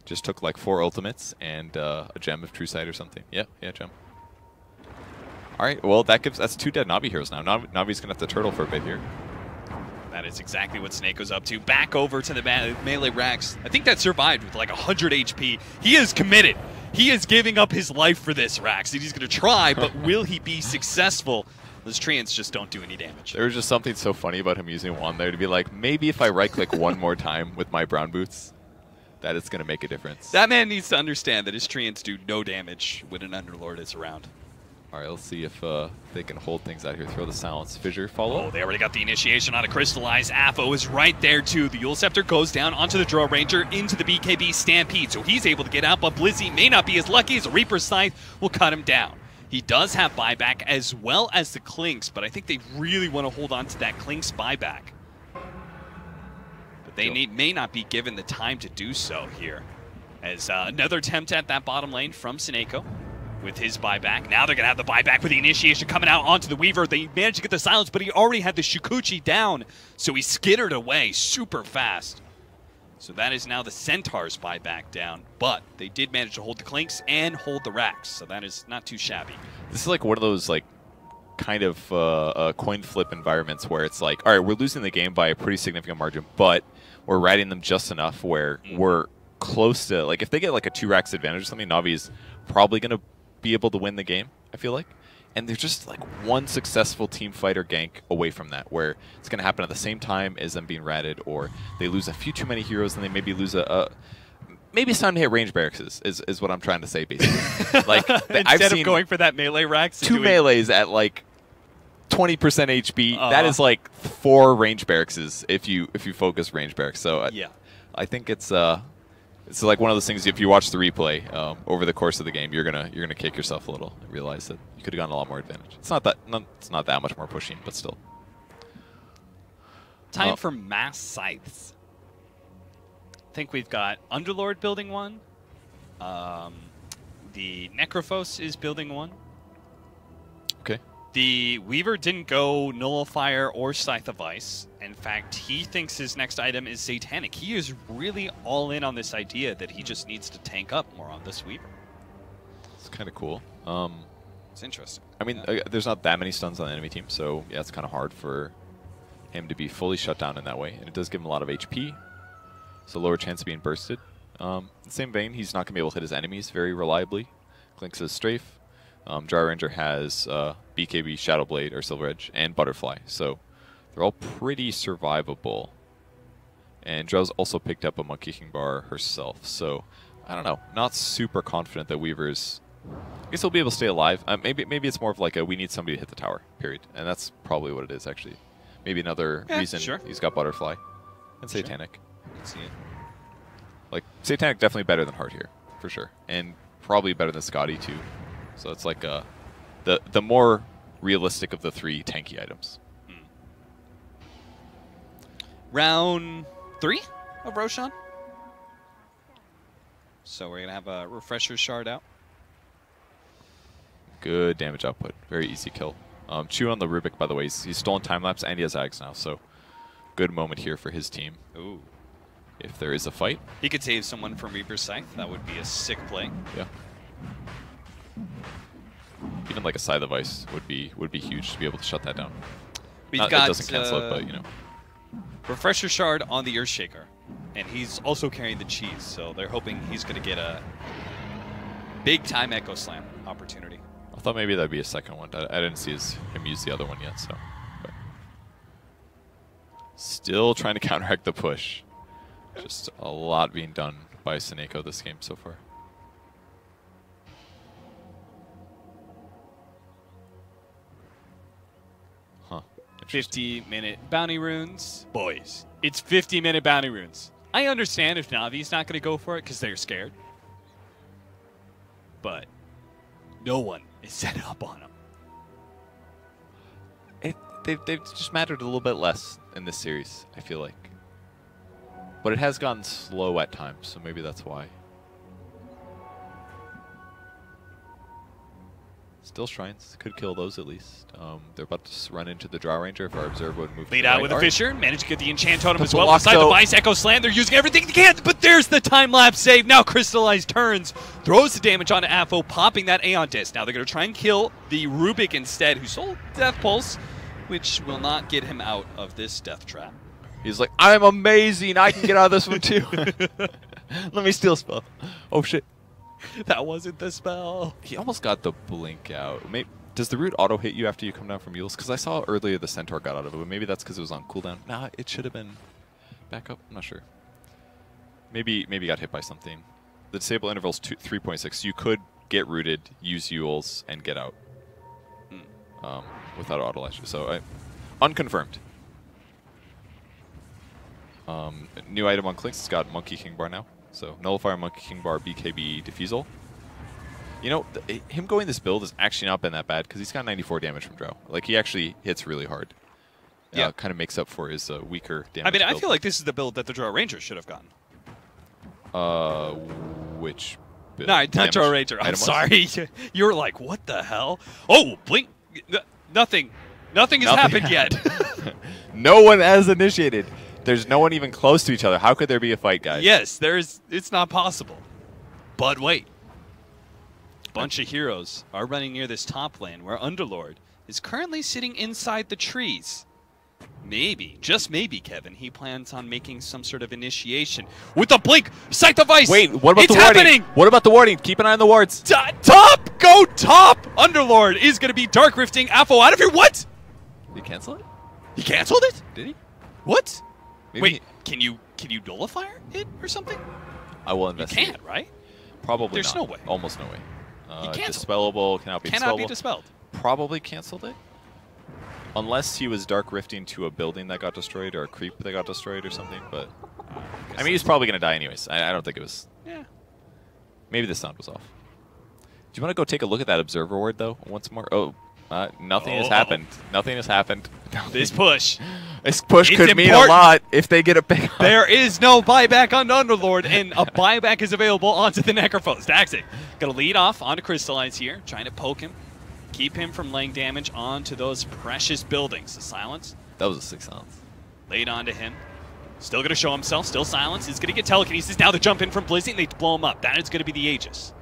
Just took like 4 ultimates and a gem of True Sight or something. Yeah, gem. All right, well, that's 2 dead NaVi heroes now. NaVi's going to have to turtle for a bit here. That is exactly what Snake goes up to. Back over to the melee Rax. I think that survived with like 100 HP. He is committed. He is giving up his life for this Rax. He's going to try, but will he be successful? Those treants just don't do any damage. There was just something so funny about him using wand there to be like, maybe if I right-click one more time with my brown boots, that it's going to make a difference. That man needs to understand that his treants do no damage when an Underlord is around. All right, let's see if they can hold things out here. Throw the silence. Fissure follow. Oh, they already got the initiation on a Crystallize. Afo is right there, too. The Eul Scepter goes down onto the Drow Ranger into the BKB Stampede, so he's able to get out, but Blizzy may not be as lucky as a Reaper Scythe will cut him down. He does have buyback as well as the Clinks, but I think they really want to hold on to that Clinks buyback. But they may not be given the time to do so here. As another attempt at that bottom lane from Sineko with his buyback. Now they're going to have the buyback with the initiation coming out onto the Weaver. They managed to get the silence, but he already had the Shukuchi down, so he skittered away super fast. So that is now the Centaur's buyback down, but they did manage to hold the Clinks and hold the Rax, so that is not too shabby. This is like one of those like kind of coin flip environments where it's like, all right, we're losing the game by a pretty significant margin, but we're riding them just enough where we're close to, like, if they get like a 2 racks advantage or something, NaVi is probably going to be able to win the game, I feel like. And they're just like one successful team fight or gank away from that, where it's going to happen at the same time as them being ratted, or they lose a few too many heroes and they maybe lose maybe it's time to hit range barracks is what I'm trying to say, basically. Like, Instead of going for that melee racks, 2 melees at like 20% HP. That is like 4 range barracks if you focus range barracks. So yeah, I think it's like one of those things. If you watch the replay over the course of the game, you're gonna kick yourself a little and realize that you could have gotten a lot more advantage. It's not that much more pushing, but still. Time for mass scythes. I think we've got Underlord building one. The Necrophos is building one. Okay. The Weaver didn't go Nullifier or Scythe of Ice. In fact, he thinks his next item is Satanic. He is really all in on this idea that he just needs to tank up more on this Weaver. It's kind of cool. It's interesting. I mean, there's not that many stuns on the enemy team, so yeah, it's kind of hard for him to be fully shut down in that way. And it does give him a lot of HP, so lower chance of being bursted. In the same vein, he's not going to be able to hit his enemies very reliably. Clinks his strafe. Dry Ranger has BKB, Shadowblade, or Silver Edge, and Butterfly, so they're all pretty survivable. And Drow's also picked up a Monkey King bar herself, so I don't know. Not super confident that Weaver's... I guess he'll be able to stay alive. Maybe it's more of like a we need somebody to hit the tower, period. And that's probably what it is, actually. Maybe another reason he's got Butterfly and Satanic. Let's see it. Like, Satanic definitely better than Heart here, for sure. And probably better than Scotty, too. So it's like the more realistic of the 3 tanky items. Round 3 of Roshan. So we're going to have a Refresher Shard out. Good damage output. Very easy kill. Chew on the Rubik, by the way. He's stolen time-lapse and he has Ags now, so good moment here for his team. Ooh. If there is a fight. He could save someone from Reaper's Scythe. That would be a sick play. Yeah. Even like a Scythe of Ice would be huge to be able to shut that down. We've it got, doesn't cancel it, but you know. Refresher Shard on the Earthshaker. And he's also carrying the cheese, so they're hoping he's going to get a big-time Echo Slam opportunity. I thought maybe that'd be a second one. I didn't see him use the other one yet, so. But still trying to counteract the push. Just a lot being done by Seneko this game so far. Huh. 50-minute bounty runes. Boys, it's 50-minute bounty runes. I understand if NaVi's not going to go for it because they're scared. But no one is set up on them. They've just mattered a little bit less in this series, I feel like. But it has gotten slow at times, so maybe that's why. Still Shrines. Could kill those at least. They're about to run into the Draw Ranger if our Observer would move. Lead out with a Fissure. Managed to get the Enchant Totem Puts as well. block, Beside the though. Vice Echo Slam. They're using everything they can, but there's the time-lapse save. Now Crystallized turns. Throws the damage onto Afo, popping that Aeon Disc. Now they're going to try and kill the Rubik instead, who sold Death Pulse, which will not get him out of this death trap. He's like, I'm amazing. I can get out of this one too. Let me steal spell. Oh shit. That wasn't the spell. He almost got the blink out. Does the root auto hit you after you come down from Mules? Because I saw earlier the Centaur got out of it, but maybe that's because it was on cooldown. Nah, it should have been back up. I'm not sure. Maybe got hit by something. The disable interval's 3.6. You could get rooted, use Yules, and get out without auto lash. So unconfirmed. New item on Clinks. It's got Monkey King bar now. So Nullifier, Monkey King bar, BKB, Diffusal. You know, him going this build has actually not been that bad because he's got 94 damage from Drow. Like, he actually hits really hard. Yeah. Kind of makes up for his weaker damage. I mean, build. I feel like this is the build that the Draw Ranger should have gotten. Which build? No, not Draw Ranger. I'm sorry. You were like, what the hell? Oh, blink. Nothing. Nothing has happened yet. No one has initiated. There's no one even close to each other. How could there be a fight, guys? Yes, it's not possible. But wait. Bunch of heroes are running near this top lane where Underlord is currently sitting inside the trees. Maybe, just maybe, Kevin, he plans on making some sort of initiation with the blink sight device. Wait, what about it's the warding? happening. What about the warding? Keep an eye on the wards. Top, go top. Underlord is going to be dark rifting Afo out of here. What? Did he cancel it? He canceled it? Did he? What? Maybe Wait, can you nullify it or something? I will You investigate. can't, right? Probably There's not. no way. Almost no way. He canceled. Dispellable, cannot be Cannot dispellable. be dispelled. Probably canceled it. Unless he was dark rifting to a building that got destroyed or a creep that got destroyed or something, but I mean he's probably gonna die anyways. I don't think it was. Yeah. Maybe the sound was off. Do you want to go take a look at that observer ward though once more? Oh, nothing has happened. Nothing has happened. This push. This push It's could mean a important. lot if they get a pick. There is no buyback on Underlord, and a buyback is available onto the Necrophos. Daxik gonna lead off onto Crystallize here, trying to poke him, keep him from laying damage onto those precious buildings. The silence That was a 6 silence. laid onto him. Still gonna show himself, still silence. He's gonna get telekinesis. Now the jump in from Blizzy, and they blow him up. That is gonna be the Aegis.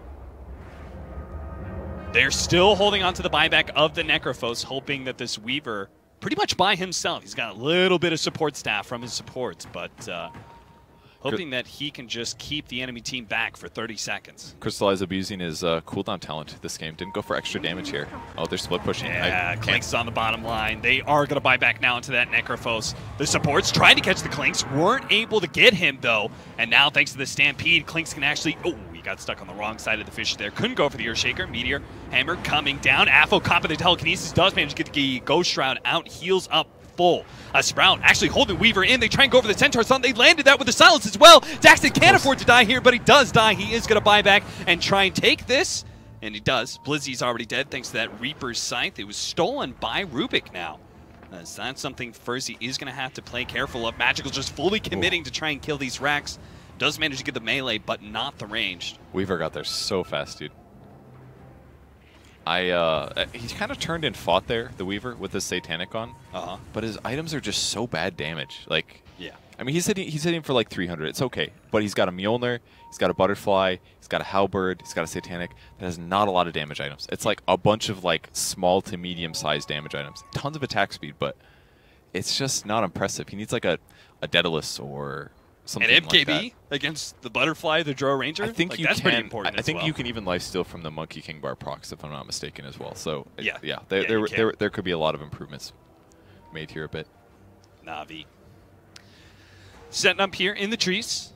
They're still holding on to the buyback of the Necrophos, hoping that this Weaver, pretty much by himself, he's got a little bit of support staff from his supports, but hoping that he can just keep the enemy team back for 30 seconds. Crystallize abusing his cooldown talent this game. Didn't go for extra damage here. Oh, they're split pushing. Yeah, Clinks on the bottom line. They are going to buy back now into that Necrophos. The supports tried to catch the Clinks, weren't able to get him, though. And now, thanks to the Stampede, Clinks can actually... Oh, he got stuck on the wrong side of the fish there. Couldn't go for the Earthshaker. Meteor Hammer coming down. Afo copy the telekinesis. Does manage to get the Ghost Shroud out. Heals up full. Sprout actually holding Weaver in. They try and go for the Centaur Sun. They landed that with the silence as well. Daxton can't afford to die here, but he does die. He is going to buy back and try and take this. And he does. Blizzy's already dead thanks to that Reaper's Scythe. It was stolen by Rubik now. So that's something ferzee is going to have to play careful of. Magical just fully committing to try and kill these Racks. Does manage to get the melee, but not the ranged. Weaver got there so fast, dude. He kind of turned and fought there, the Weaver, with his Satanic on. But his items are just so bad damage. Like, yeah. I mean, he's hitting for like 300. It's okay. But he's got a Mjolnir, he's got a Butterfly, he's got a Halberd, he's got a Satanic. That has not a lot of damage items. It's like a bunch of like small to medium-sized damage items. Tons of attack speed, but it's just not impressive. He needs like a Daedalus or something An like that. MKB against the Butterfly, the Drow Ranger? I think like, you that's can. pretty important I think as well. you can even lifesteal from the Monkey King Bar procs, if I'm not mistaken, as well. So Yeah. there could be a lot of improvements made here a bit. NaVi. Setting up here in the trees.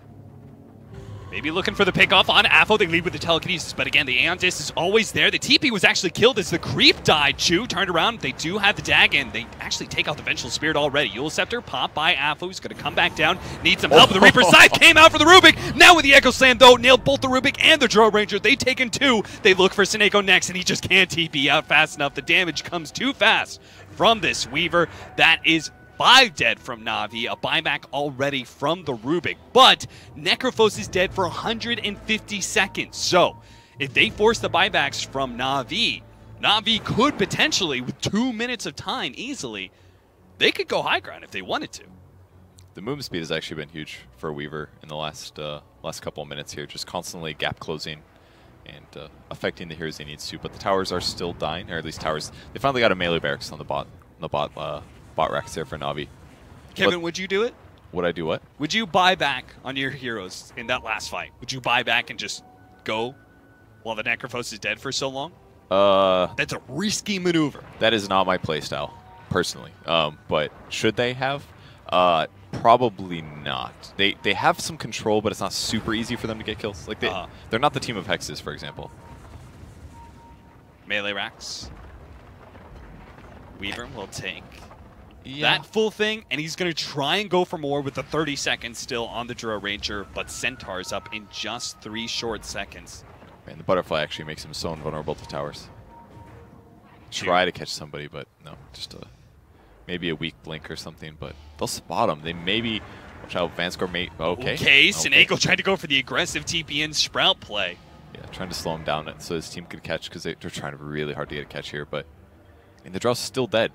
Maybe looking for the pickoff on Afo. They lead with the telekinesis, but again, the Aeon Disc is always there. The TP was actually killed as the creep died. Chu turned around. They do have the Dagon. They actually take out the Vengeful Spirit already. Eul Scepter popped by Afo. He's going to come back down. Needs some help. The Reaper's Scythe came out for the Rubik. Now with the Echo Slam, though, nailed both the Rubik and the Drow Ranger. They taken 2. They look for Seneko next, and he just can't TP out fast enough. The damage comes too fast from this Weaver. That is 5 dead from NaVi, a buyback already from the Rubik. But Necrophos is dead for 150 seconds. So if they force the buybacks from NaVi, NaVi could potentially, with 2 minutes of time easily, they could go high ground if they wanted to. The movement speed has actually been huge for Weaver in the last couple of minutes here, just constantly gap closing and affecting the heroes he needs to. But the towers are still dying, or at least towers. They finally got a melee barracks on the bot racks there for NaVi. Kevin, would you do it? Would I do what? Would you buy back on your heroes in that last fight? Would you buy back and just go while the Necrophos is dead for so long? That's a risky maneuver. That is not my playstyle, personally. But should they have? Probably not. They have some control, but it's not super easy for them to get kills. Like they're not the team of Hexes, for example. Melee racks. Weaver will take Yeah. that full thing, and he's going to try and go for more with the 30 seconds still on the Drow Ranger, but Centaur's up in just 3 short seconds. Man, the Butterfly actually makes him so invulnerable to towers. Try to catch somebody, but no, just maybe a weak blink or something, but they'll spot him. They maybe... Watch out, Vanscore mate. Okay. Seneko tried to go for the aggressive TP and Sprout play. Yeah, trying to slow him down so his team could catch, because they're trying really hard to get a catch here, but... And the Drow's still dead.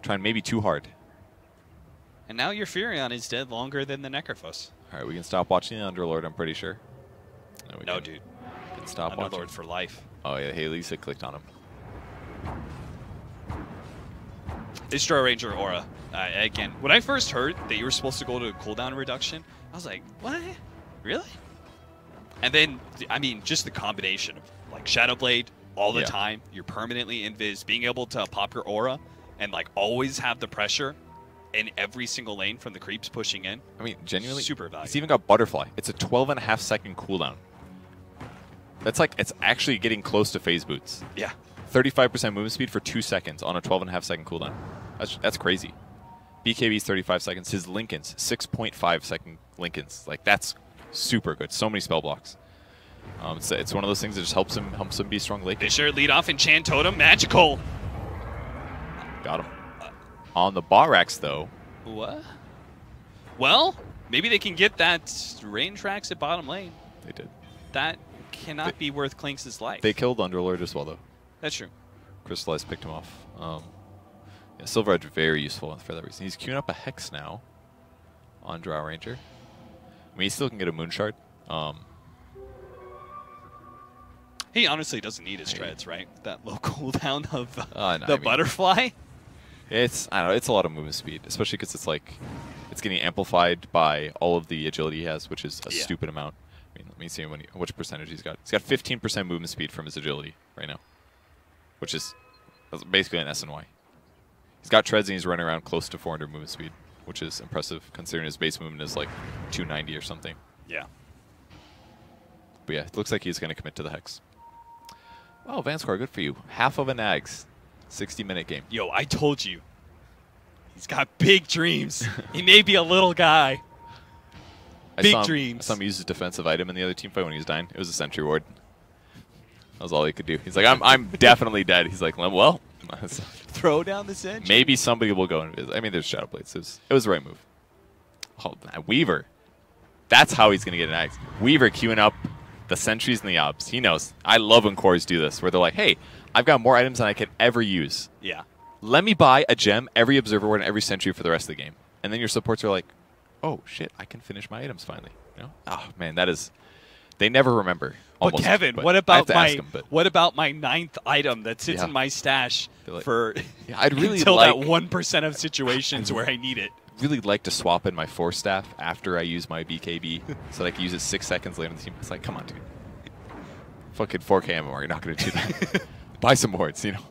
Trying maybe too hard. And now your Furion is dead longer than the Necrophos. All right, we can stop watching the Underlord, I'm pretty sure. No, dude. Can stop Underlord watching. for life. Oh, yeah, hey, Lisa clicked on him. Destroy Ranger Aura. Again, when I first heard that you were supposed to go to a cooldown reduction, I was like, what? Really? And then, I mean, just the combination of like Shadow Blade all the time, you're permanently invis, being able to pop your aura and like always have the pressure in every single lane from the creeps pushing in. I mean, genuinely, super valuable. It's even got Butterfly. It's a 12.5-second cooldown. That's like, it's actually getting close to phase boots. Yeah. 35% movement speed for 2 seconds on a 12.5-second cooldown. That's crazy. BKB's 35 seconds. His Lincoln's 6.5-second Lincoln's. Like, that's super good. So many spell blocks. It's one of those things that just helps him be strong late. Fisher lead off Enchant Totem, magical. Got him. On the Barax though. What? Well, maybe they can get that range racks at bottom lane. They did. That cannot be worth Clinks' life. They killed Underlord as well though. That's true. Crystallize picked him off. Yeah, Silver Edge very useful for that reason. He's queuing up a Hex now on Drow Ranger. I mean, he still can get a Moonshard. He honestly doesn't need his treads, right? That low cooldown of no, Butterfly. I don't know. It's a lot of movement speed, especially because it's like it's getting amplified by all of the agility he has, which is a stupid amount. I mean, let me see which percentage he's got. He's got 15% movement speed from his agility right now, which is basically an SNY. He's got treads and he's running around close to 400 movement speed, which is impressive considering his base movement is like 290 or something. Yeah. But yeah, it looks like he's going to commit to the Hex. Oh, Vansquare, good for you. Half of a Nags. 60-minute game. Yo, I told you. He's got big dreams. He may be a little guy. Big dreams. I saw him use his defensive item in the other team fight when he was dying. It was a sentry ward. That was all he could do. He's like, I'm definitely dead. He's like, well. Throw down the sentry. Maybe somebody will go and visit. I mean, there's Shadow Blades. It was the right move. Oh, Weaver. That's how he's going to get an axe. Weaver queuing up the sentries and the obs. He knows. I love when cores do this, where they're like, hey, I've got more items than I could ever use. Yeah. Let me buy a gem, every observer ward, and every sentry for the rest of the game. And then your supports are like, oh, shit, I can finish my items finally. You know? Oh, man, that is... They never remember. But Kevin, what about my 9th item that sits in my stash for I'd really until like, that 1% of situations where I need it? Really like to swap in my Force Staff after I use my BKB so that I can use it 6 seconds later in the team. It's like, come on, dude. Fucking 4K MMR, you're not going to do that. Buy some wards, you know.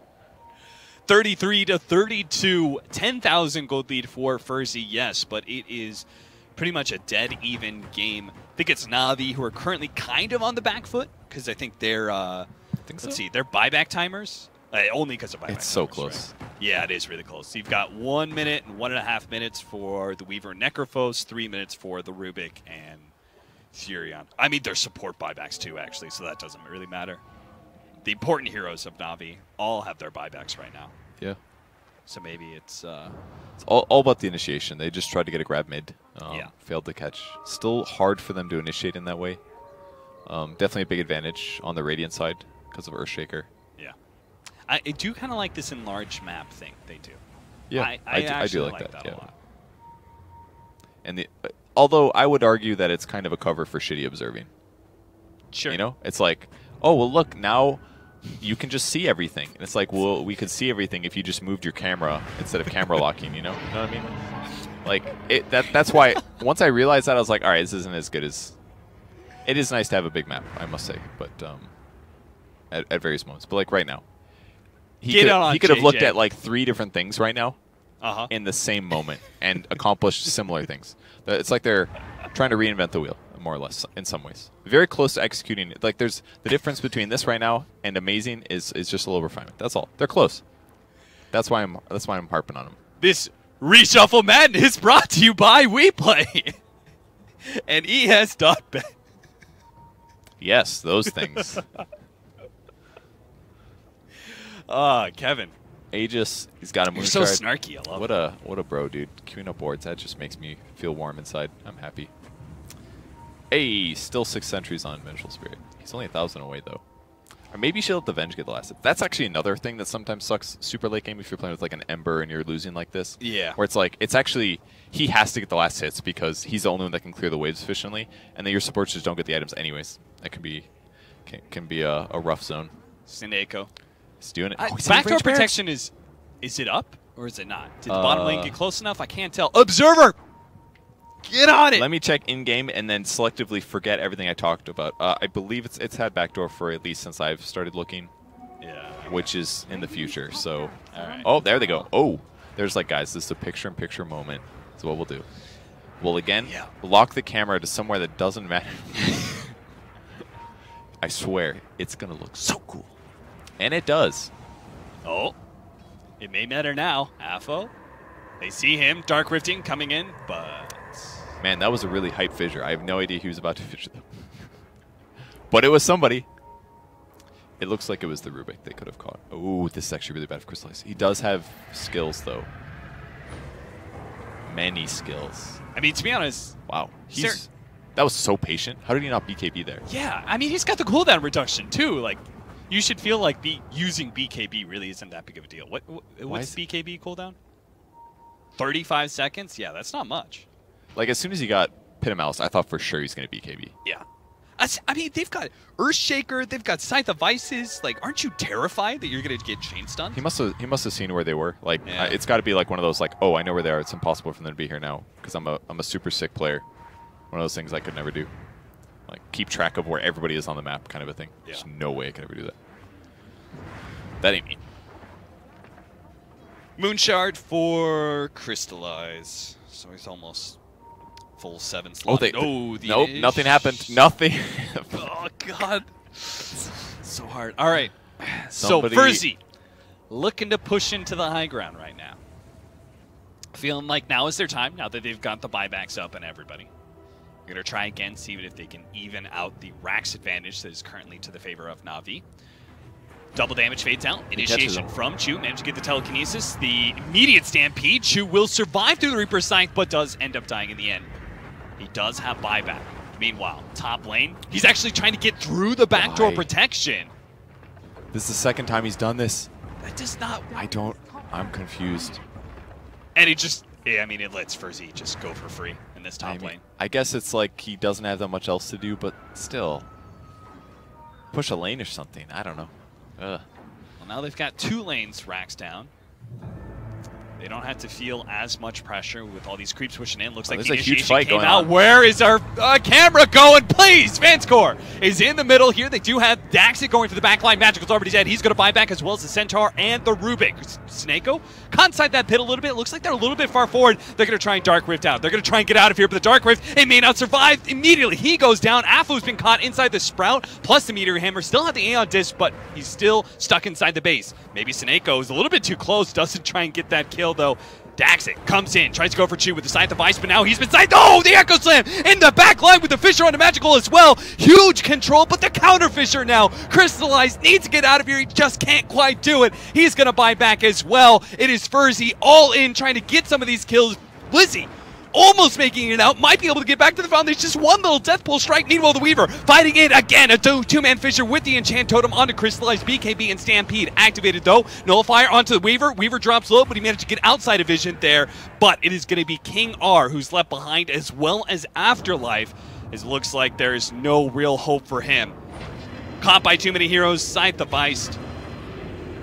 33-32, 10,000 gold lead for ferzee, yes, but it is pretty much a dead even game. I think it's NaVi who are currently kind of on the back foot because I think they're, let's see, they're buyback timers. Only because of buyback It's so timers, close. Right? Yeah, it is really close. You've got 1 minute and 1.5 minutes for the Weaver and Necrophos, 3 minutes for the Rubik and Furion. I mean, there's support buybacks too, actually, so that doesn't really matter. The important heroes of NaVi all have their buybacks right now. Yeah. So maybe it's all about the initiation. They just tried to get a grab mid. Failed to catch. Still hard for them to initiate in that way. Definitely a big advantage on the Radiant side because of Earthshaker. Yeah. I do kind of like this enlarged map thing they do. Yeah, I do like that a lot. And although I would argue that it's kind of a cover for shitty observing. Sure. You know? It's like, oh, well, look, now you can just see everything. And it's like, well, we could see everything if you just moved your camera instead of camera locking, you know? You know what I mean? Like, that's why once I realized that, I was like, all right, this isn't as good as... It is nice to have a big map, I must say, but at various moments. But, like, right now. He could have looked at, like, 3 different things right now in the same moment and accomplished similar things. It's like they're trying to reinvent the wheel, more or less, in some ways. Very close to executing it. Like, there's the difference between this right now and amazing is just a little refinement. That's all. They're close. That's why I'm harping on them. This Reshuffle Madness brought to you by WePlay and ES.bet. Yes, those things. Kevin. Aegis, he's got a moonshard. You're so snarky, I love it. What a bro, dude. Queuing up boards, that just makes me feel warm inside. I'm happy. Hey, still 6 sentries on Vengeful Spirit. He's only 1,000 away, though. Or maybe you should let the Venge get the last hit. That's actually another thing that sometimes sucks super late game if you're playing with like an Ember and you're losing like this. Yeah. Where it's like, it's actually, he has to get the last hits because he's the only one that can clear the waves efficiently, and then your supports just don't get the items anyways. That can be a rough zone. Sineko. He's doing it. Backdoor protection is it up Or is it not? Did the bottom lane get close enough? I can't tell. Observer! Get on it! Let me check in-game and then selectively forget everything I talked about. I believe it's had backdoor for at least since I've started looking. Yeah. Which is in the future, so... All right. Oh, there they go. Oh, there's like, guys, this is a picture-in-picture moment. That's what we'll do. We'll, again, lock the camera to somewhere that doesn't matter. I swear, it's going to look so cool. And it does. Oh. It may matter now. Affo. They see him. Dark Rifting coming in, but... Man, that was a really hype fissure. I have no idea he was about to fissure them. But it was somebody. It looks like it was the Rubik they could have caught. Oh, this is actually really bad for Crystallize. He does have skills, though. Many skills. I mean, to be honest... Wow. That was so patient. How did he not BKB there? Yeah, I mean, he's got the cooldown reduction, too. Like, you should feel like using BKB really isn't that big of a deal. What's BKB cooldown? 35 seconds? Yeah, that's not much. Like, as soon as he got Pit Mouse, I thought for sure he's going to BKB. Yeah. I mean, they've got Earthshaker, they've got Scythe of Vices. Like, aren't you terrified that you're going to get chain stunned? He must have seen where they were. Like, it's got to be like one of those, like, oh, I know where they are. It's impossible for them to be here now because I'm a super sick player. One of those things I could never do. Like, keep track of where everybody is on the map kind of a thing. Yeah. There's no way I could ever do that. That ain't me. Moonshard for Crystallize. So he's almost full 7 slot. Nope, nothing happened. Nothing. Oh, God. So hard. All right. So, ferzee looking to push into the high ground right now. Feeling like now is their time, now that they've got the buybacks up and everybody. They're going to try again, see if they can even out the Rax advantage that is currently to the favor of NaVi. Double damage fades out. Initiation from Chu. Managed to get the telekinesis. The immediate stampede. Chu will survive through the Reaper's Scythe, but does end up dying in the end. He does have buyback. Meanwhile, top lane, he's actually trying to get through the backdoor protection. This is the second time he's done this. That does not... I'm confused. And it just... I mean, it lets ferzee just go for free in this top lane. I guess it's like he doesn't have that much else to do, but still. Push a lane or something. I don't know. Ugh. Well, now they've got 2 lanes Rax down. They don't have to feel as much pressure with all these creeps pushing in. Looks like the initiation huge fight came going out. on. Where is our camera going? Please! Vanscore is in the middle here. They do have Daxit going for the backline. Magical's already dead. He's going to buy back as well as the Centaur and the Rubik. Snako caught inside that pit a little bit. Looks like they're a little bit far forward. They're going to try and Dark Rift out. They're going to try and get out of here, but the Dark Rift, it may not survive. Immediately, he goes down. Afu's been caught inside the Sprout, plus the Meteor Hammer. Still have the Aeon Disc, but he's still stuck inside the base. Maybe Snako is a little bit too close. Doesn't try and get that kill, though. Daxit comes in, tries to go for Chu with the Scythe of Ice, but now he's been scythed. Oh, the Echo Slam in the back line with the Fissure on the Magical as well. Huge control, but the counter Fissure now. Crystallize needs to get out of here. He just can't quite do it. He's going to buy back as well. It is ferzee all in, trying to get some of these kills. Lizzie almost making it out, might be able to get back to the Foundation. Just one little Death Pull strike. Meanwhile, the Weaver fighting in again. A two-man Fissure with the Enchant Totem onto Crystallize. BKB and Stampede activated though. Nullifier onto the Weaver. Weaver drops low, but he managed to get outside of vision there. But it is going to be King R who's left behind, as well as Afterlife. It looks like there is no real hope for him. Caught by too many heroes. Scythe of Ice.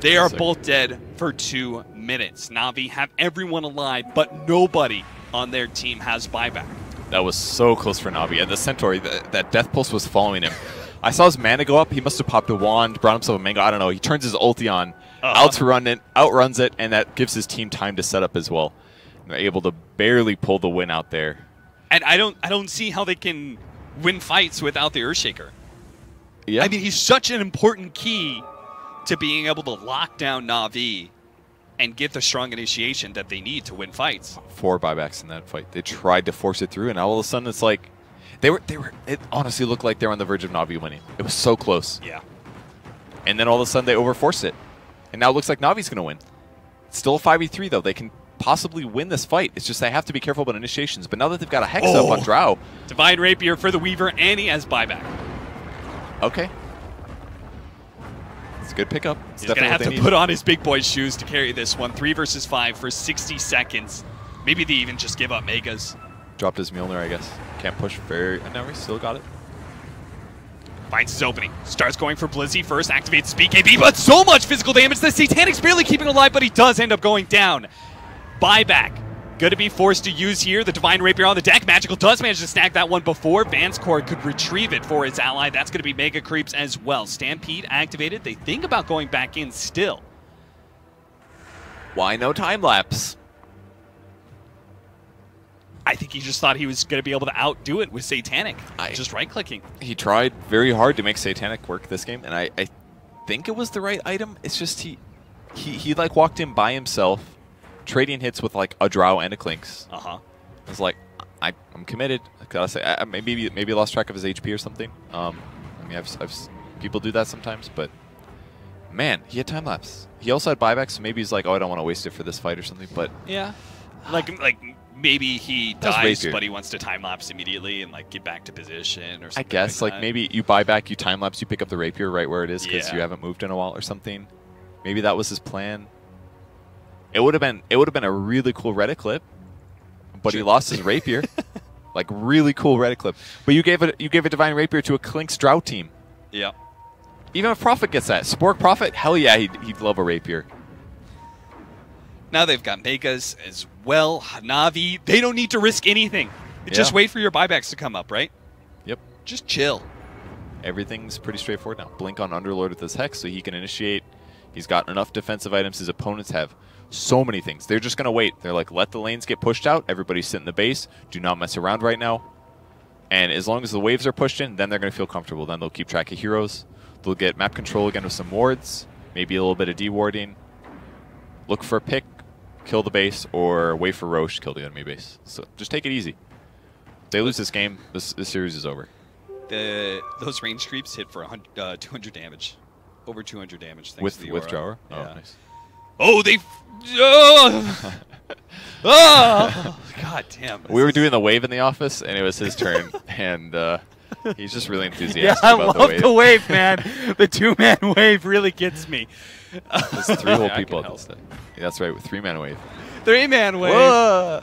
They are both dead for 2 minutes. NaVi have everyone alive, but nobody on their team has buyback. That was so close for NaVi. And the Centaur, that Death Pulse was following him. I saw his mana go up. He must have popped a wand, brought himself a mango. I don't know. He turns his ulti on, outruns it, and that gives his team time to set up as well. And they're able to barely pull the win out there. And I don't see how they can win fights without the Earthshaker. Yeah. I mean, he's such an important key to being able to lock down NaVi and get the strong initiation that they need to win fights. 4 buybacks in that fight. They tried to force it through, and all of a sudden it's like it honestly looked like they were on the verge of NaVi winning. It was so close. Yeah. And then all of a sudden they overforced it. And now it looks like NaVi's going to win. It's still a 5v3 though. They can possibly win this fight. It's just they have to be careful about initiations. But now that they've got a Hex up on Drow. Divine Rapier for the Weaver, and he has buyback. Okay. It's a good pickup. He's going to have to put on his big boy shoes to carry this one. 3 versus 5 for 60 seconds. Maybe they even just give up Megas. Dropped his Mjolnir, I guess. Can't push very... No, he still got it. Finds his opening. Starts going for Blizzy first. Activates BKB, but so much physical damage. The Satanic's barely keeping alive, but he does end up going down. Buyback. Going to be forced to use here. The Divine Rapier on the deck. Magical does manage to snag that one before Vancecore could retrieve it for his ally. That's going to be Mega Creeps as well. Stampede activated. They think about going back in still. Why no time lapse? I think he just thought he was going to be able to outdo it with Satanic. Just right-clicking. He tried very hard to make Satanic work this game, and I think it was the right item. It's just he like walked in by himself, trading hits with like a Drow and a Clinks. Uh-huh. I was like, I'm committed. I gotta say, maybe lost track of his HP or something. I mean, I've people do that sometimes, but man, he had time lapse. He also had buyback, so maybe he's like, oh, I don't want to waste it for this fight or something. But yeah, like maybe he dies, but he wants to time lapse immediately and like get back to position or something. I guess like maybe you buy back, you time lapse, you pick up the rapier right where it is because you haven't moved in a while or something. Maybe that was his plan. It would have been a really cool Reddit clip, but he lost his rapier. Like really cool Reddit clip. But you gave a Divine Rapier to a Clinks Drow team. Yeah. Even if Prophet gets that, Spork Prophet, hell yeah, he'd love a rapier. Now they've got Megas as well. NaVi, they don't need to risk anything. Just wait for your buybacks to come up, right? Yep. Just chill. Everything's pretty straightforward now. Blink on Underlord with his Hex so he can initiate. He's got enough defensive items. His opponents have so many things. They're just going to wait. They're like, let the lanes get pushed out. Everybody sit in the base. Do not mess around right now. And as long as the waves are pushed in, then they're going to feel comfortable. Then they'll keep track of heroes. They'll get map control again with some wards. Maybe a little bit of dewarding. Look for a pick. Kill the base. Or wait for Rosh. Kill the enemy base. So just take it easy. If they lose this game, this series is over. Those range creeps hit for 200 damage. Over 200 damage. Thanks to the with aura. Jawra? Yeah. Oh, nice. Oh, they... Oh, God damn. We were doing the wave in the office, and it was his turn, and he's just really enthusiastic I about love the wave. man. The two-man wave really gets me. There's three whole people at this thing. Yeah, that's right, with three-man wave. Three-man wave. Whoa.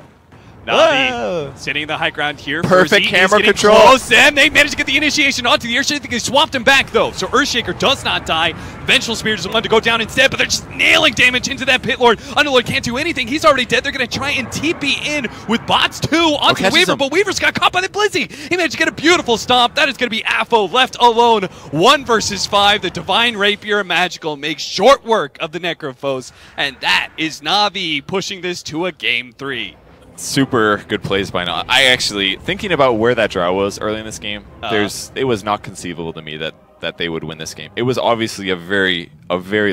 NaVi sitting in the high ground here. Perfect ferzee camera control. Close, and they managed to get the initiation onto the Earthshaker. They swapped him back, though. So Earthshaker does not die. Vengeful Spear is the one to go down instead, but they're just nailing damage into that Pit Lord. Underlord can't do anything. He's already dead. They're going to try and TP in with bots, too, onto the Weaver, but Weaver's got caught by the Blizzy. He managed to get a beautiful stomp. That is going to be Affo left alone. 1 versus 5. The Divine Rapier Magical makes short work of the Necrophos, and that is NaVi pushing this to a Game 3. Super good plays by now. I actually, thinking about where that draw was early in this game, it was not conceivable to me that they would win this game. It was obviously a very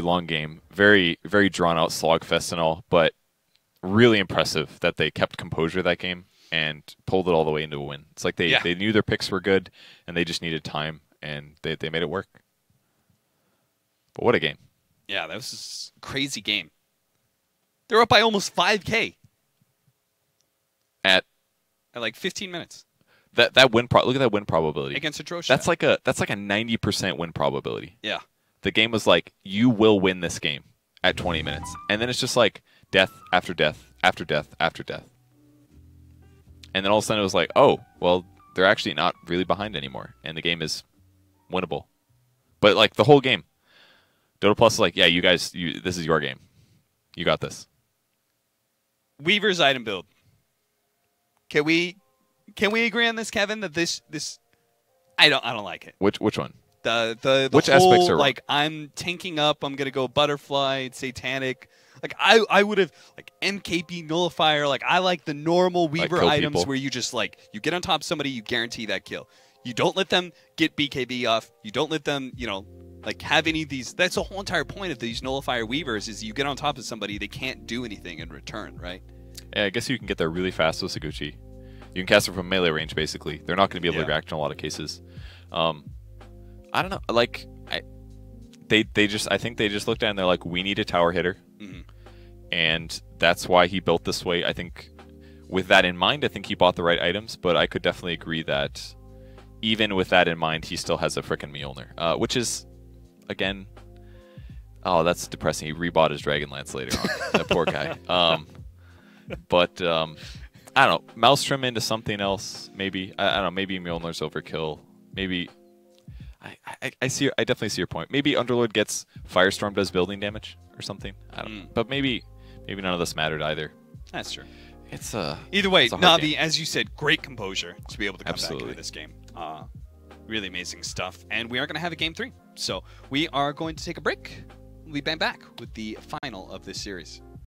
long game, very drawn out slogfest and all, but really impressive that they kept composure that game and pulled it all the way into a win. It's like they knew their picks were good and they just needed time and they made it work. But what a game. Yeah, that was a crazy game. They're up by almost 5K. At like 15 minutes. That win look at that win probability against Atrocious. That's like a 90% win probability. Yeah. The game was like, you will win this game at 20 minutes. And then it's just like death after death after death after death. And then all of a sudden it was like, oh, well, they're actually not really behind anymore and the game is winnable. But like the whole game, Dota Plus is like, yeah, you guys, this is your game. You got this. Weaver's item build. Can we agree on this, Kevin? That this I don't like it. Which one? The which whole, aspects are like wrong? I'm tanking up. I'm gonna go butterfly, satanic. Like I would have like MKB nullifier. Like I like the normal Weaver items people. where you just like you get on top of somebody, you guarantee that kill. You don't let them get BKB off. You don't let them like have any of these. That's the whole entire point of these nullifier Weavers is you get on top of somebody, they can't do anything in return, right? Yeah, I guess you can get there really fast with Saguchi. You can cast it from melee range, basically. They're not going to be able to react in a lot of cases. I don't know. Like, I think they just looked at it and they're like, we need a tower hitter. Mm-hmm. And that's why he built this way. I think with that in mind, I think he bought the right items. But I could definitely agree that even with that in mind, he still has a frickin' Mjolnir. Which is, again, oh, that's depressing. He rebought his Dragonlance later on. That poor guy. But I don't know. Maelstrom into something else, maybe. I don't know. Maybe Mjolnir's overkill. Maybe. I see. I definitely see your point. Maybe Underlord gets Firestorm does building damage or something. I don't know. But maybe none of this mattered either. That's true. It's either way, it's a hard NaVi, game. as you said, great composure to be able to come back Absolutely. into this game. Really amazing stuff. And we are going to have a game 3. So we are going to take a break. We'll be back with the final of this series.